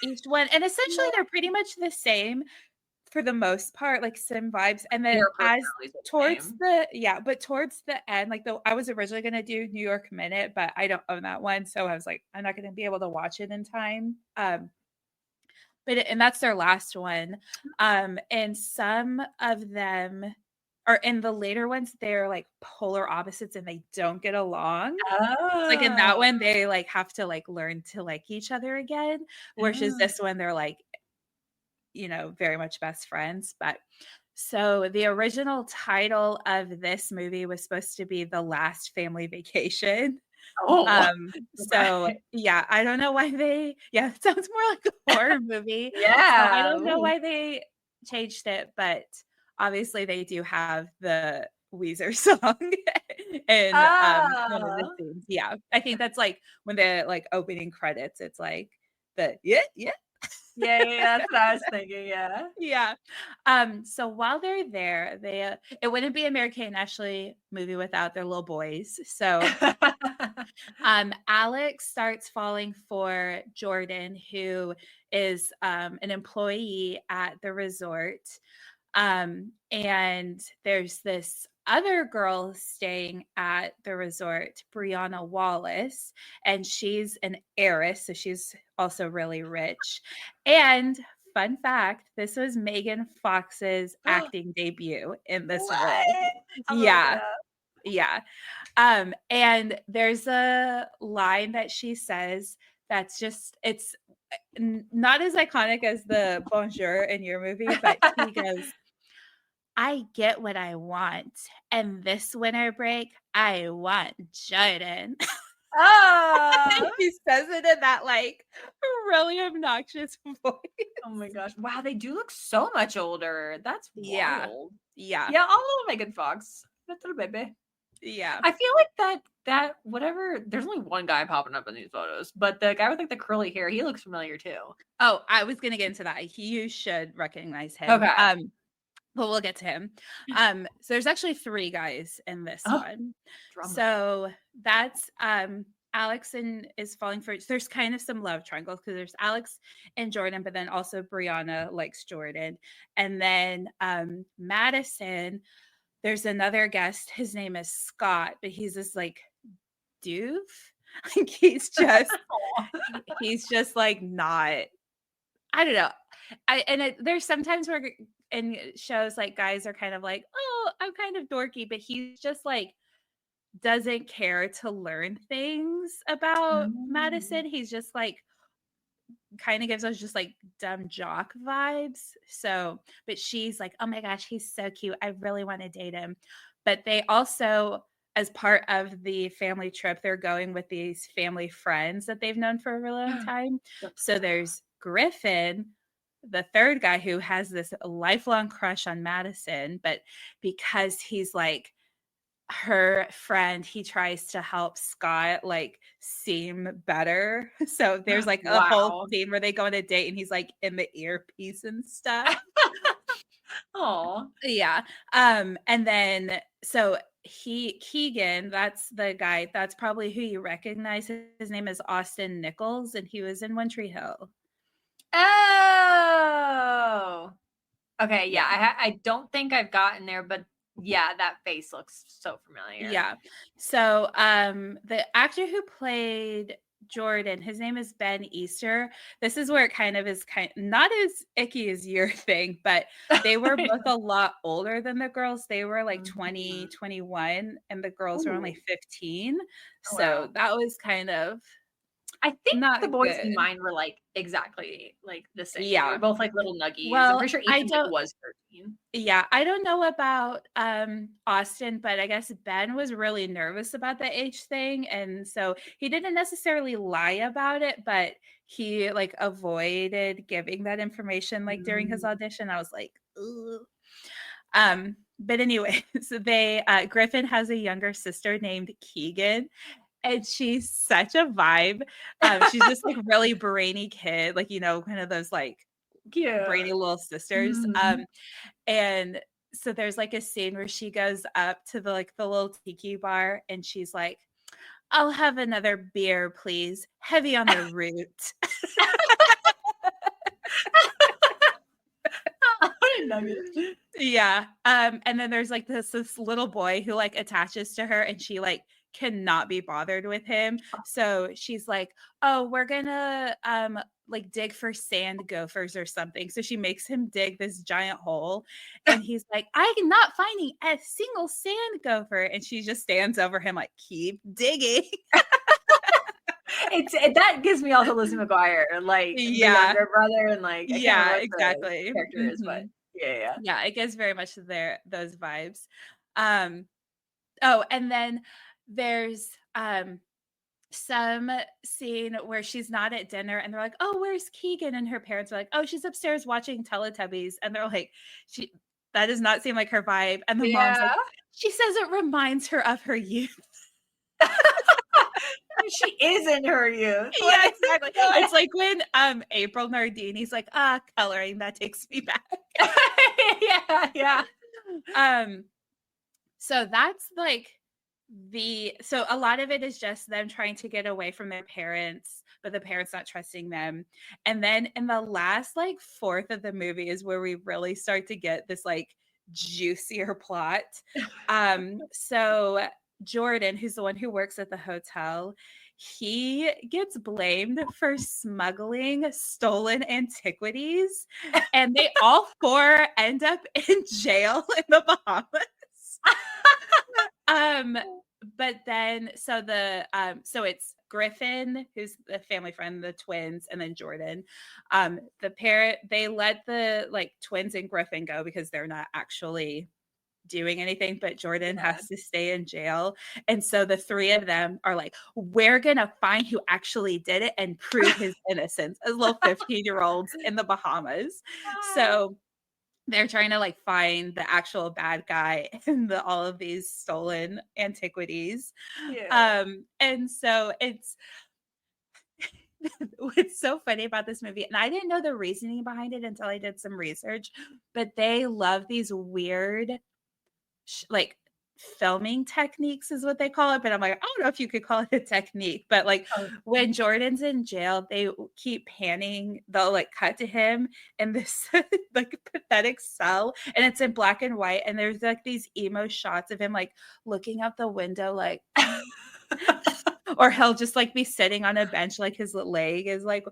each one. And essentially they're pretty much the same for the most part, like some vibes. And then towards the end, like I was originally going to do New York Minute, but I don't own that one. So I was like, I'm not going to be able to watch it in time. And that's their last one. And some of them, or in the later ones, they're like polar opposites and they don't get along. Like in that one, they like have to like learn to like each other again. Versus this one, they're like, you know, very much best friends. But so the original title of this movie was supposed to be The Last Family Vacation. So yeah, I don't know why it sounds more like a horror movie. So I don't know why they changed it, but obviously they do have the Weezer song in one of the scenes. Yeah, I think that's like when the like opening credits, it's like the yeah, that's what I was thinking. Yeah. So while they're there, it wouldn't be a Mary Kate and Ashley movie without their little boys. So Alex starts falling for Jordan, who is an employee at the resort. And there's this other girl staying at the resort, Brianna Wallace, and she's an heiress, so she's also really rich. And fun fact, this was Megan Fox's acting debut in this role. Yeah. And there's a line that she says that's just, it's not as iconic as the bonjour in your movie, but she goes, I get what I want. And this winter break, I want Jordan. Oh, He says it in that like really obnoxious voice. oh my gosh. Wow, they do look so much older. That's Yeah. wild. Yeah. Yeah, I'll little Megan Fox. Little baby. Yeah. I feel like that whatever, there's only one guy popping up in these photos, but the guy with like the curly hair, he looks familiar too. Oh, I was gonna get into that. You should recognize him. Okay. But we'll get to him. So there's actually 3 guys in this Oh, one. drama. So that's Alex and is falling for, there's kind of some love triangles because there's Alex and Jordan, but then also Brianna likes Jordan. And then Madison, there's another guest. His name is Scott, but he's this like doof. Like he's just like not, I don't know. There's sometimes where in shows like guys are kind of like, oh, I'm kind of dorky, but he's just like doesn't care to learn things about Madison. He's just like kind of gives us just like dumb jock vibes. So, but she's like, oh my gosh, he's so cute. I really want to date him. But they also, as part of the family trip, they're going with these family friends that they've known for a really long time. So there's Griffin, the third guy who has this lifelong crush on Madison, but because he's like her friend, he tries to help Scott like seem better. So there's like a whole scene where they go on a date and he's like in the earpiece and stuff. Oh. Yeah. And then so Keegan, that's the guy, that's probably who you recognize. His name is Austin Nichols, and he was in One Tree Hill. Oh. Okay, yeah. I don't think I've gotten there, but yeah, that face looks so familiar. Yeah. So the actor who played Jordan, his name is Ben Easter. This is where it kind of is not as icky as your thing, but they were both a lot older than the girls. They were like 20, 21, and the girls were only 15. Oh, So wow. that was kind of, I think not the boys good. in mine were like exactly like the same. Yeah. They were both like little nuggies. Well, I'm pretty sure Ethan was 13. Yeah, I don't know about Austin, but I guess Ben was really nervous about the age thing, and so he didn't necessarily lie about it, but he like avoided giving that information like during his audition. I was like, ooh. But anyway, so they Griffin has a younger sister named Keegan, and she's such a vibe. She's just like really brainy kid, like, you know, kind of those like cute brainy little sisters. And so there's like a scene where she goes up to the little tiki bar and she's like, I'll have another beer, please. Heavy on the root. Yeah. And then there's like this little boy who like attaches to her and she like cannot be bothered with him. So she's like, oh, we're gonna like dig for sand gophers or something. So she makes him dig this giant hole and he's like, I'm not finding a single sand gopher. And she just stands over him like, keep digging. That gives me also Lizzie McGuire, like the younger brother, and like I can't remember exactly. the character is, but yeah, it gives very much those vibes. Oh, and then there's some scene where she's not at dinner and they're like, oh, where's Keegan? And her parents are like, oh, she's upstairs watching Teletubbies. And they're like, that does not seem like her vibe. And the mom's like, she says it reminds her of her youth. She is in her youth. Yeah, exactly. It's like when April Nardini's like, coloring, that takes me back. yeah. So that's like so a lot of it is just them trying to get away from their parents, but the parents not trusting them. And then in the last like fourth of the movie is where we really start to get this like juicier plot. So Jordan, who's the one who works at the hotel, he gets blamed for smuggling stolen antiquities, and they all 4 end up in jail in the Bahamas. but then so so it's Griffin, who's the family friend, the twins, and then Jordan. The parent, they let the like twins and Griffin go because they're not actually doing anything, but Jordan has to stay in jail. And so the three of them are like, we're gonna find who actually did it and prove his innocence, as little 15-year-olds in the Bahamas. So they're trying to like find the actual bad guy in all of these stolen antiquities. And so what's so funny about this movie, and I didn't know the reasoning behind it until I did some research, but they love these weird like filming techniques is what they call it, but I'm like, I don't know if you could call it a technique, but like when Jordan's in jail, they keep panning, they'll like cut to him in this like pathetic cell, and it's in black and white, and there's like these emo shots of him like looking out the window like or he'll just like be sitting on a bench like his leg is like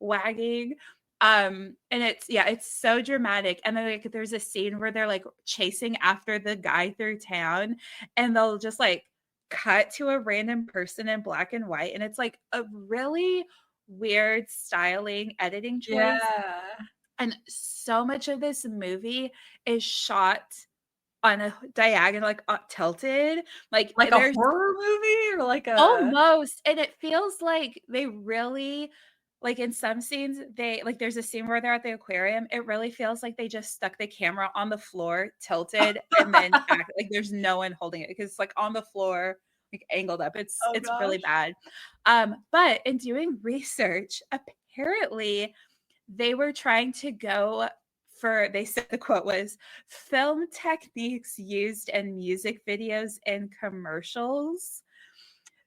wagging. And it's so dramatic. And then like there's a scene where they're like chasing after the guy through town, and they'll just like cut to a random person in black and white, and it's like a really weird styling editing choice. And so much of this movie is shot on a diagonal, like tilted, like a horror movie or like a almost. And it feels like they really, like in some scenes, they like there's a scene where they're at the aquarium. It really feels like they just stuck the camera on the floor, tilted, and then like there's no one holding it because it's like on the floor, like angled up. It's really bad. But in doing research, apparently they were trying to go for, they said the quote was, film techniques used in music videos and commercials.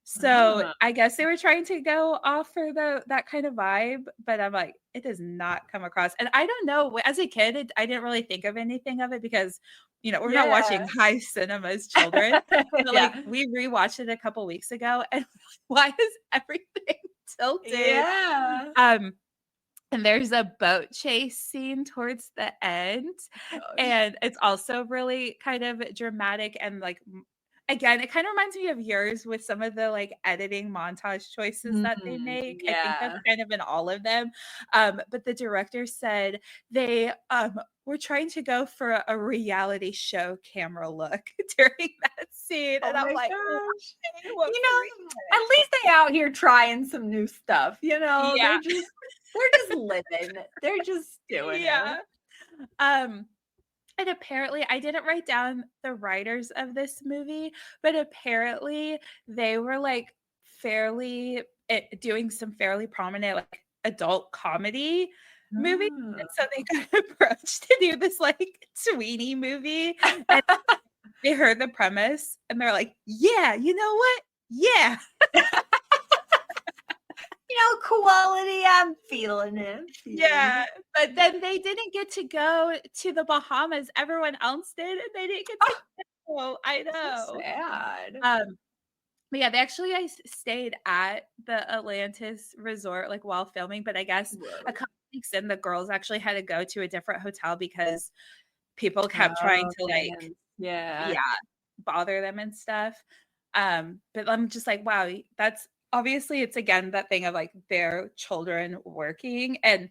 So I guess they were trying to go off for that kind of vibe, but I'm like, it does not come across. And I don't know, as a kid, I didn't really think of anything of it because, you know, we're not watching high cinema as children. But like we rewatched it a couple weeks ago, and why is everything tilted? And there's a boat chase scene towards the end. And it's also really kind of dramatic and like, again, it kind of reminds me of yours with some of the like editing montage choices that they make. I think that's kind of in all of them. But the director said they were trying to go for a reality show camera look during that scene. And I'm like, you know, at least they out here trying some new stuff, you know, they're just living. They're just doing it. And apparently, I didn't write down the writers of this movie, but apparently they were like doing some fairly prominent like adult comedy movies. And so they got approached to do this like tweeny movie. And they heard the premise and they're like, yeah, you know what? Yeah. You know, quality, I'm feeling it. Yeah, but then they didn't get to go to the Bahamas. Everyone else did, and they didn't get to go. I know. So sad. But yeah, they actually stayed at the Atlantis resort like while filming, but I guess a couple weeks in, the girls actually had to go to a different hotel because people kept trying to like bother them and stuff. But I'm just like, wow, that's obviously, it's again that thing of like their children working, and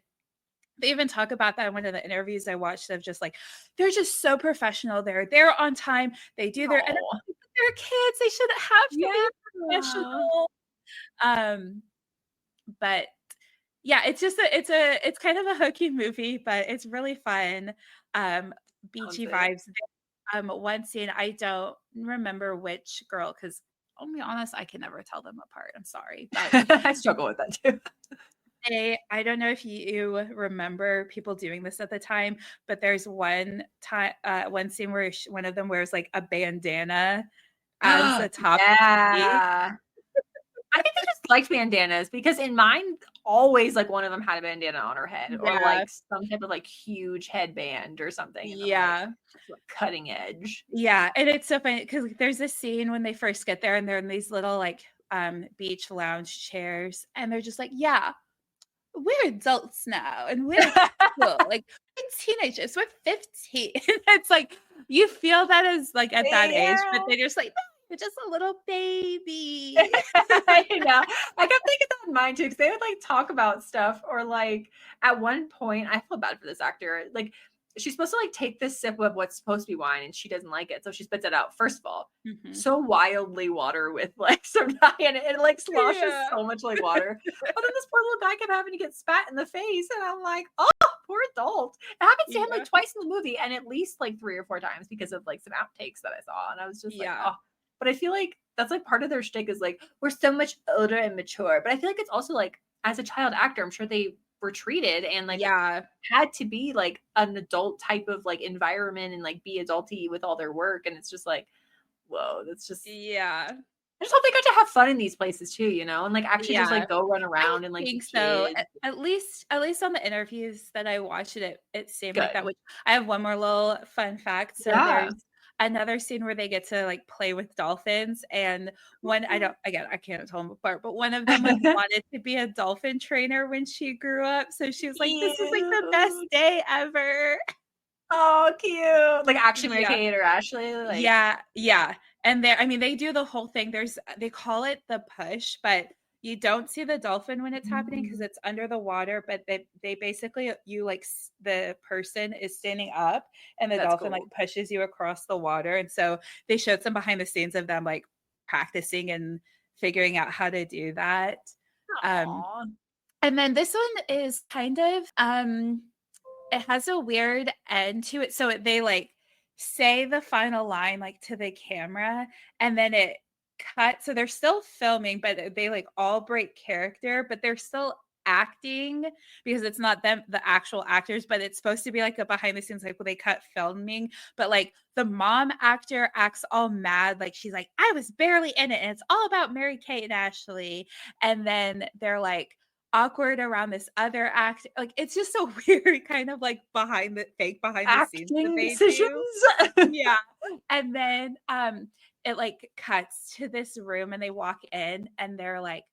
they even talk about that in one of the interviews I watched of just like they're just so professional. They're on time. They do their and they're kids. They shouldn't have to be professional. But yeah, it's just it's kind of a hokey movie, but it's really fun. Beachy vibes. One scene, I don't remember which girl because I'll be honest, I can never tell them apart. I'm sorry. But I struggle with that too. I don't know if you remember people doing this at the time, but there's one scene where one of them wears like a bandana as the top. I think they just liked bandanas because in mine, always like one of them had a bandana on her head or like some type of like huge headband or something. Like, cutting edge. Yeah, and it's so funny because there's this scene when they first get there and they're in these little like beach lounge chairs, and they're just like, yeah, we're adults now, and we're cool. Like we're teenagers, we're 15. It's like you feel that as like at that age, but they're just like, You're just a little baby. I know. I kept thinking that in mine too, because they would like talk about stuff, or like at one point, I feel bad for this actor. Like she's supposed to like take this sip of what's supposed to be wine, and she doesn't like it, so she spits it out. First of all, so wildly water with like some dye in it. It like sloshes so much like water. But then this poor little guy kept having to get spat in the face, and I'm like, oh, poor adult. It happens to him like twice in the movie, and at least like 3 or 4 times because of like some outtakes that I saw, and I was just like, oh. But I feel like that's like part of their shtick is like, we're so much older and mature. But I feel like it's also like, as a child actor, I'm sure they were treated and like had to be like an adult type of like environment and like be adulty with all their work. And it's just like, whoa, that's just I just hope they got to have fun in these places too, you know, and like actually just like go run around and like think so. At least on the interviews that I watched, it seemed like that. Which I have one more little fun fact. So there's another scene where they get to like play with dolphins, and I can't tell them apart, but one of them like wanted to be a dolphin trainer when she grew up. So she was like, "This is like the best day ever." Oh, cute! Like actually Mary Kate or Ashley, like yeah. And they do the whole thing. They call it the push, but you don't see the dolphin when it's happening because it's under the water. But they basically, you like the person is standing up and the dolphin like pushes you across the water. And so they showed some behind the scenes of them like practicing and figuring out how to do that. And then this one is kind of it has a weird end to it. So they like say the final line like to the camera, and then it cuts. So they're still filming, but they like all break character, but they're still acting because it's not them, the actual actors, but it's supposed to be like a behind the scenes, like when they cut filming. But like the mom actor acts all mad, like she's like, I was barely in it, and it's all about Mary Kate and Ashley. And then they're like awkward around this other act. Like it's just so weird, kind of like behind the scenes that they do. Yeah. And then it like cuts to this room and they walk in and they're like,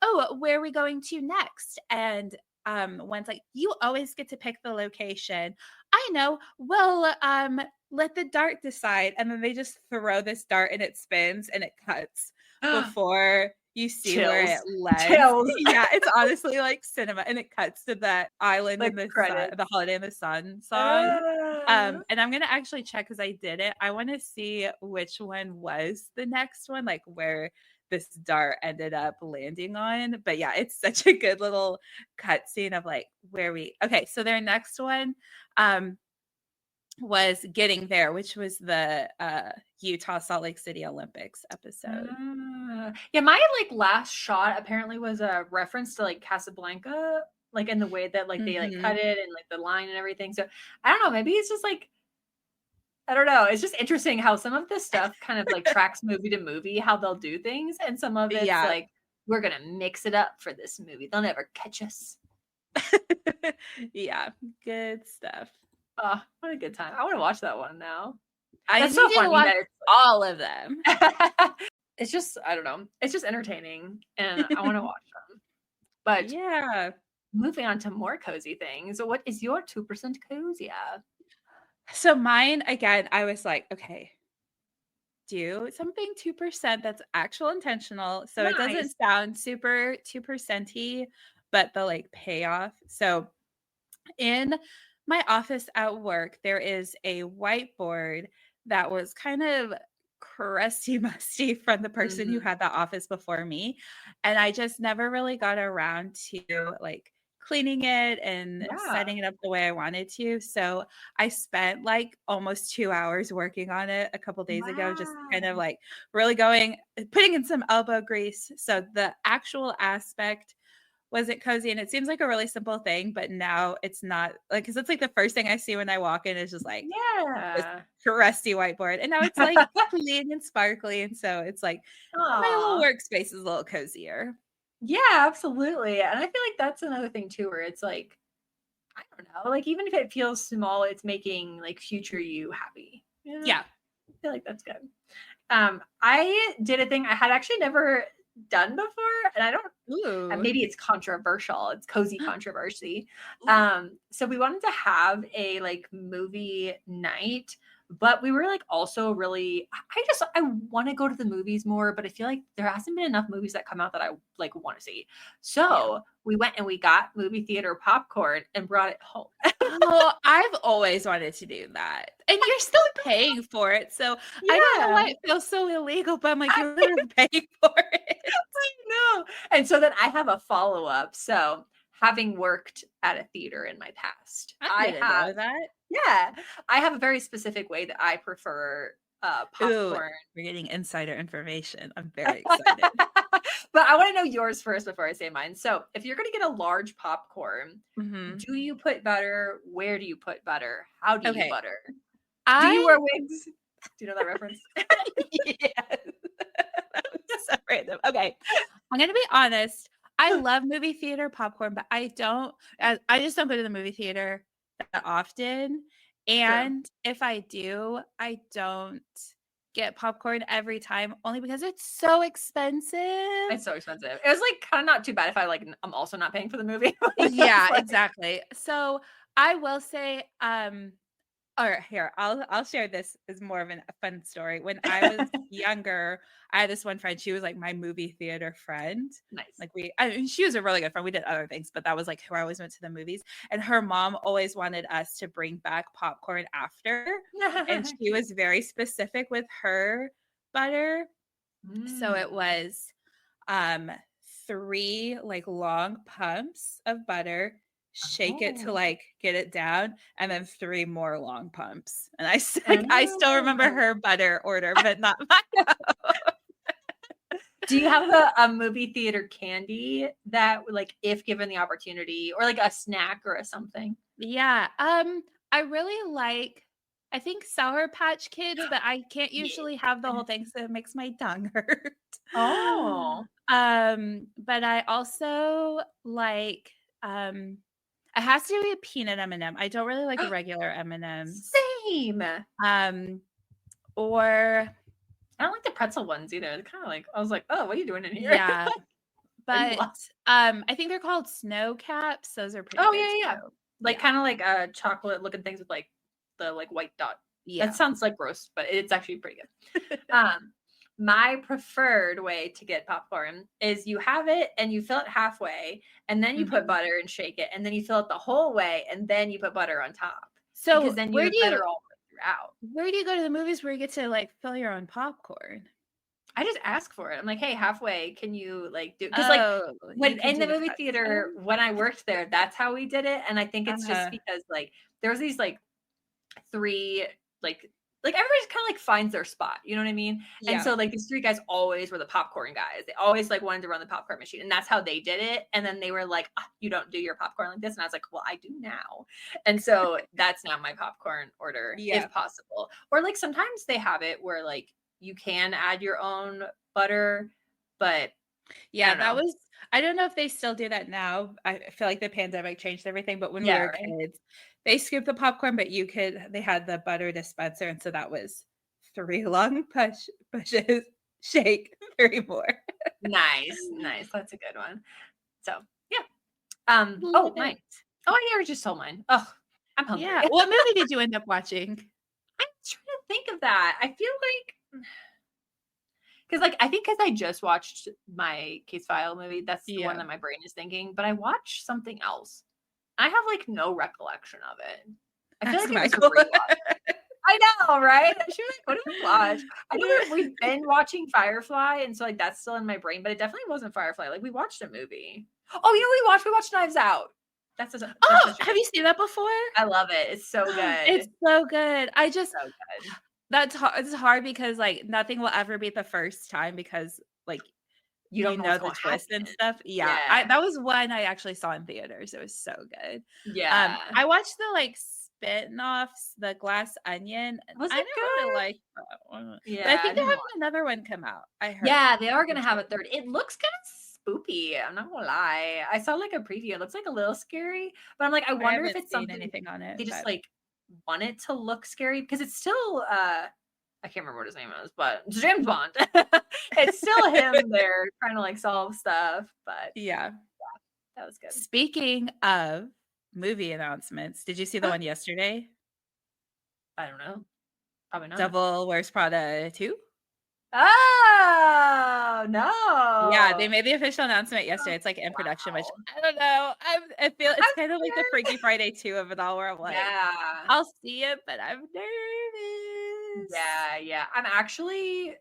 oh, where are we going to next? And one's like, you always get to pick the location. I know. Well, let the dart decide. And then they just throw this dart and it spins and it cuts before you see where it lands. Yeah, it's honestly like cinema, and it cuts to that island like in the sun, the Holiday in the Sun song. And I'm gonna actually check because I did it. I want to see which one was the next one, like where this dart ended up landing on. But yeah, it's such a good little cut scene of like where okay, so their next one was Getting There, which was the Utah Salt Lake City Olympics episode. Yeah, my like last shot apparently was a reference to like Casablanca, like in the way that like they like cut it and like the line and everything. So I don't know, maybe it's just like, I don't know. It's just interesting how some of this stuff kind of like tracks movie to movie, how they'll do things, and some of it's like, we're gonna mix it up for this movie. They'll never catch us. Yeah, good stuff. Oh, what a good time. I want to watch that one now. That's so funny that it's all of them. It's just, I don't know. It's just entertaining and I want to watch them. But yeah, moving on to more cozy things. What is your 2% cozy? So mine, again, I was like, okay, do something 2% that's actual intentional. So it doesn't sound super 2%y, but the like payoff. So in my office at work, there is a whiteboard that was kind of crusty musty from the person who had the office before me. And I just never really got around to like cleaning it and setting it up the way I wanted to. So I spent like almost 2 hours working on it a couple days ago, just kind of like really putting in some elbow grease. So the actual aspect wasn't cozy, and it seems like a really simple thing, but now it's not, like, because it's like the first thing I see when I walk in is just like this rusty whiteboard, and now it's like clean and sparkly, and so it's like my little workspace is a little cozier. Yeah, absolutely. And I feel like that's another thing too, where it's like, I don't know, like even if it feels small, it's making like future you happy. You know? Yeah, I feel like that's good. I did a thing I had actually never done before, and I don't, maybe it's controversial, it's cozy controversy. So we wanted to have a like movie night But we were like also really, I want to go to the movies more, but I feel like there hasn't been enough movies that come out that I like want to see. Yeah. So we went and we got movie theater popcorn and brought it home. Oh, I've always wanted to do that. And you're still paying for it. So I don't know Yeah, why it feels so illegal, but I'm like, you're literally paying for it. I know. And so then I have a follow up. So having worked at a theater in my past, I I didn't have, know that. yeah, I have a very specific way that I prefer Ooh, popcorn. we're getting insider information. I'm very excited. But I want to know yours first before I say mine. So, if you're going to get a large popcorn, Mhm. do you put butter? Where do you put butter? How do you Okay. butter? Do you I wear wigs? Do you know that reference? Yes. That was so random. Okay. I'm gonna be honest. I love movie theater popcorn, but I just don't go to the movie theater that often. True. And if I do, I don't get popcorn every time only because it's so expensive. It's so expensive. It was like kind of not too bad if I like I'm also not paying for the movie. It's Yeah, like, exactly. So I will say, or here, I'll share this as more of a fun story. When I was younger, I had this one friend, she was like my movie theater friend. nice. Like I mean, she was a really good friend. We did other things, but that was like who I always went to the movies. And her mom always wanted us to bring back popcorn after. And she was very specific with her butter. So it Mm. was um 3 like long pumps of butter, shake it to Oh. like get it down, and then 3 more long pumps. And like I still remember Oh. her butter order, but not mine. Do you have a movie theater candy that like if given the opportunity or like a snack or a something? Yeah, I really like I think Sour Patch Kids, but I can't Yeah. usually have the whole thing, so it makes my tongue hurt. Oh. But I also like, um it has to be a peanut M&M. I don't really like regular M&Ms. Same. Um, or I don't like the pretzel ones either. They're kinda like I was like, "Oh, what are you doing in here?" yeah, Are you but, lost? I think they're called Snow Caps. Those are pretty Oh, good yeah, yeah, yeah. too. Like, Yeah, kinda like, chocolate looking things with, like, the, like, white dot. That yeah. sounds, like, gross, but it's actually pretty good. Um, my preferred way to get popcorn is you have it and you fill it halfway, and then you put Mhm. butter and shake it, and then you fill it the whole way, and then you put butter on top, because So, then you have butter all the way throughout. where do you go to the movies where you get to, like, fill your own popcorn? I just ask for it. I'm like, "Hey, halfway, can you, like, do?" Because like, Oh, you when can in the do the movie theater, custom? when I worked there, that's how we did it, and I think it's just Uh-huh. because, like, there's these, like, 3, like, everybody just kinda, like, finds their spot, you know what I mean? And Yeah. so, like, these 3 guys always were the popcorn guys. They always, like, wanted to run the popcorn machine, and that's how they did it, and then they were like, "Ah, you don't do your popcorn like this?" And I was like, "Well, I do now." And so, that's now my popcorn order, Yeah. if possible. Or, like, sometimes they have it where, like, you can add your own butter, but I Yeah, don't that know. was I don't know if they still do that now. I feel like the pandemic changed everything, but when we Yeah, were right? kids, they scooped the popcorn, but they had the butter dispenser, and so that was 3 long pushes, shake, 3 more. Nice, nice. That's a good one. So, yeah. Love Oh, mine. it. Oh, I never just told mine. Oh, I'm hungry. Yeah. What movie did you end up watching? I'm trying to think of that. I feel like because like I think because I just watched my case file movie, that's the one Yeah. that my brain is thinking, but I watched something else. I have like no recollection of it. I feel Ask like it was a Michael. rewatch. I know, right? I should like, what did we watch? I know we've been watching Firefly, and so like that's still in my brain, but it definitely wasn't Firefly. Like we watched a movie. Oh, you know what we watched? We watched Knives Out. That's Oh, such a have good. you seen that before? I love it. It's so It's good. so good. I just So good. it's hard because, like, nothing will ever beat the first time because, like, You you don't know what's know the going to twist and happen. stuff. Yeah, I Yeah. that was one I actually saw in theaters. It was so good. Yeah. I watched the, like, spin-offs, the Glass Onion, and Was I it didn't really good? like that one, but I Yeah, I think they're didn't having watch. another one come out, I heard. Yeah, they are gonna have a Eventually. third. It looks kind of spoopy. I'm not gonna lie. I saw like a preview. It looks like a little scary, but I'm like, I I wonder if haven't it's seen something anything on it, they just but like want it to look scary because it's still I can't remember what his name is, but it's James Bond. It's still him there trying to like solve stuff, but yeah. that was good. Speaking of movie announcements, did you see the one yesterday? I don't know. Probably not. Devil Wears Prada 2? Oh, Yeah, they no. made the official announcement Oh, yesterday. It's, like, in production, which wow. I don't know. I feel it's I'm kind of like the scared. Freaky Friday 2 of it all where I'm like, Yeah. I'll see it, but I'm nervous. Yeah, yeah. I'm actually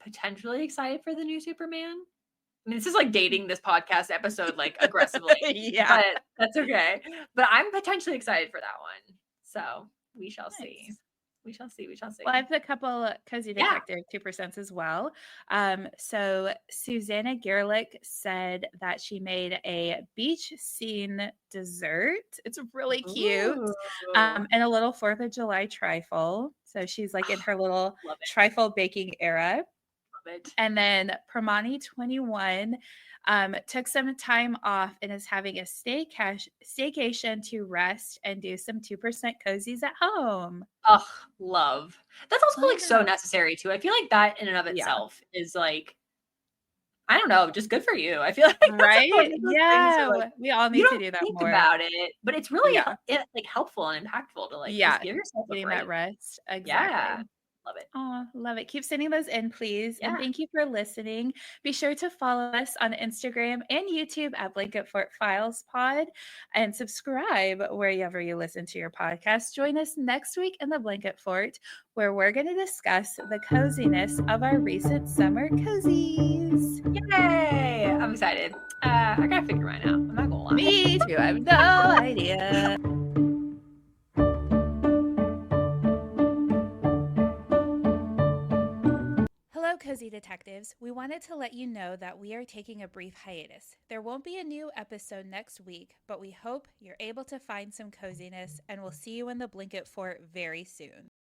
potentially excited for the new Superman. I mean, this is like dating this podcast episode like aggressively, Yeah. but that's okay. But I'm potentially excited for that one. So we shall see. Nice. We shall see. We shall see. Well, I have a couple cozy Yeah. detective 2% as well. So Susanna Gerlich said that she made a beach scene dessert. It's really cute. Ooh. And a little 4th of July trifle. So she's like in her little Love it. trifle baking era. Love it. And then Pramani21 took some time off and is having a staycation to rest and do some 2% cozies at home. Ugh, love. That's also I like so know. necessary too. I feel like that in and of Yeah. itself is like, I don't know, just good for you. I feel like that's like one Right? of those things Yeah. where like We all you need to don't do that think more. about it, but it's really Yeah. like helpful and impactful to like just Yeah. give yourself a Getting that break. rest. Yeah. Exactly. Love it. Oh, love it. Keep sending those in, please. And Yeah. thank you for listening. Be sure to follow us on Instagram and YouTube at Blanket Fort Files Pod and subscribe wherever you listen to your podcast. Join us next week in the Blanket Fort, where we're going to discuss the coziness of our recent summer cozies. Yay! I'm excited. I gotta figure mine out. I'm not gonna lie. Me too. I have no idea. Hello, Cozy Detectives. We wanted to let you know that we are taking a brief hiatus. There won't be a new episode next week, but we hope you're able to find some coziness, and we'll see you in the Blanket Fort very soon.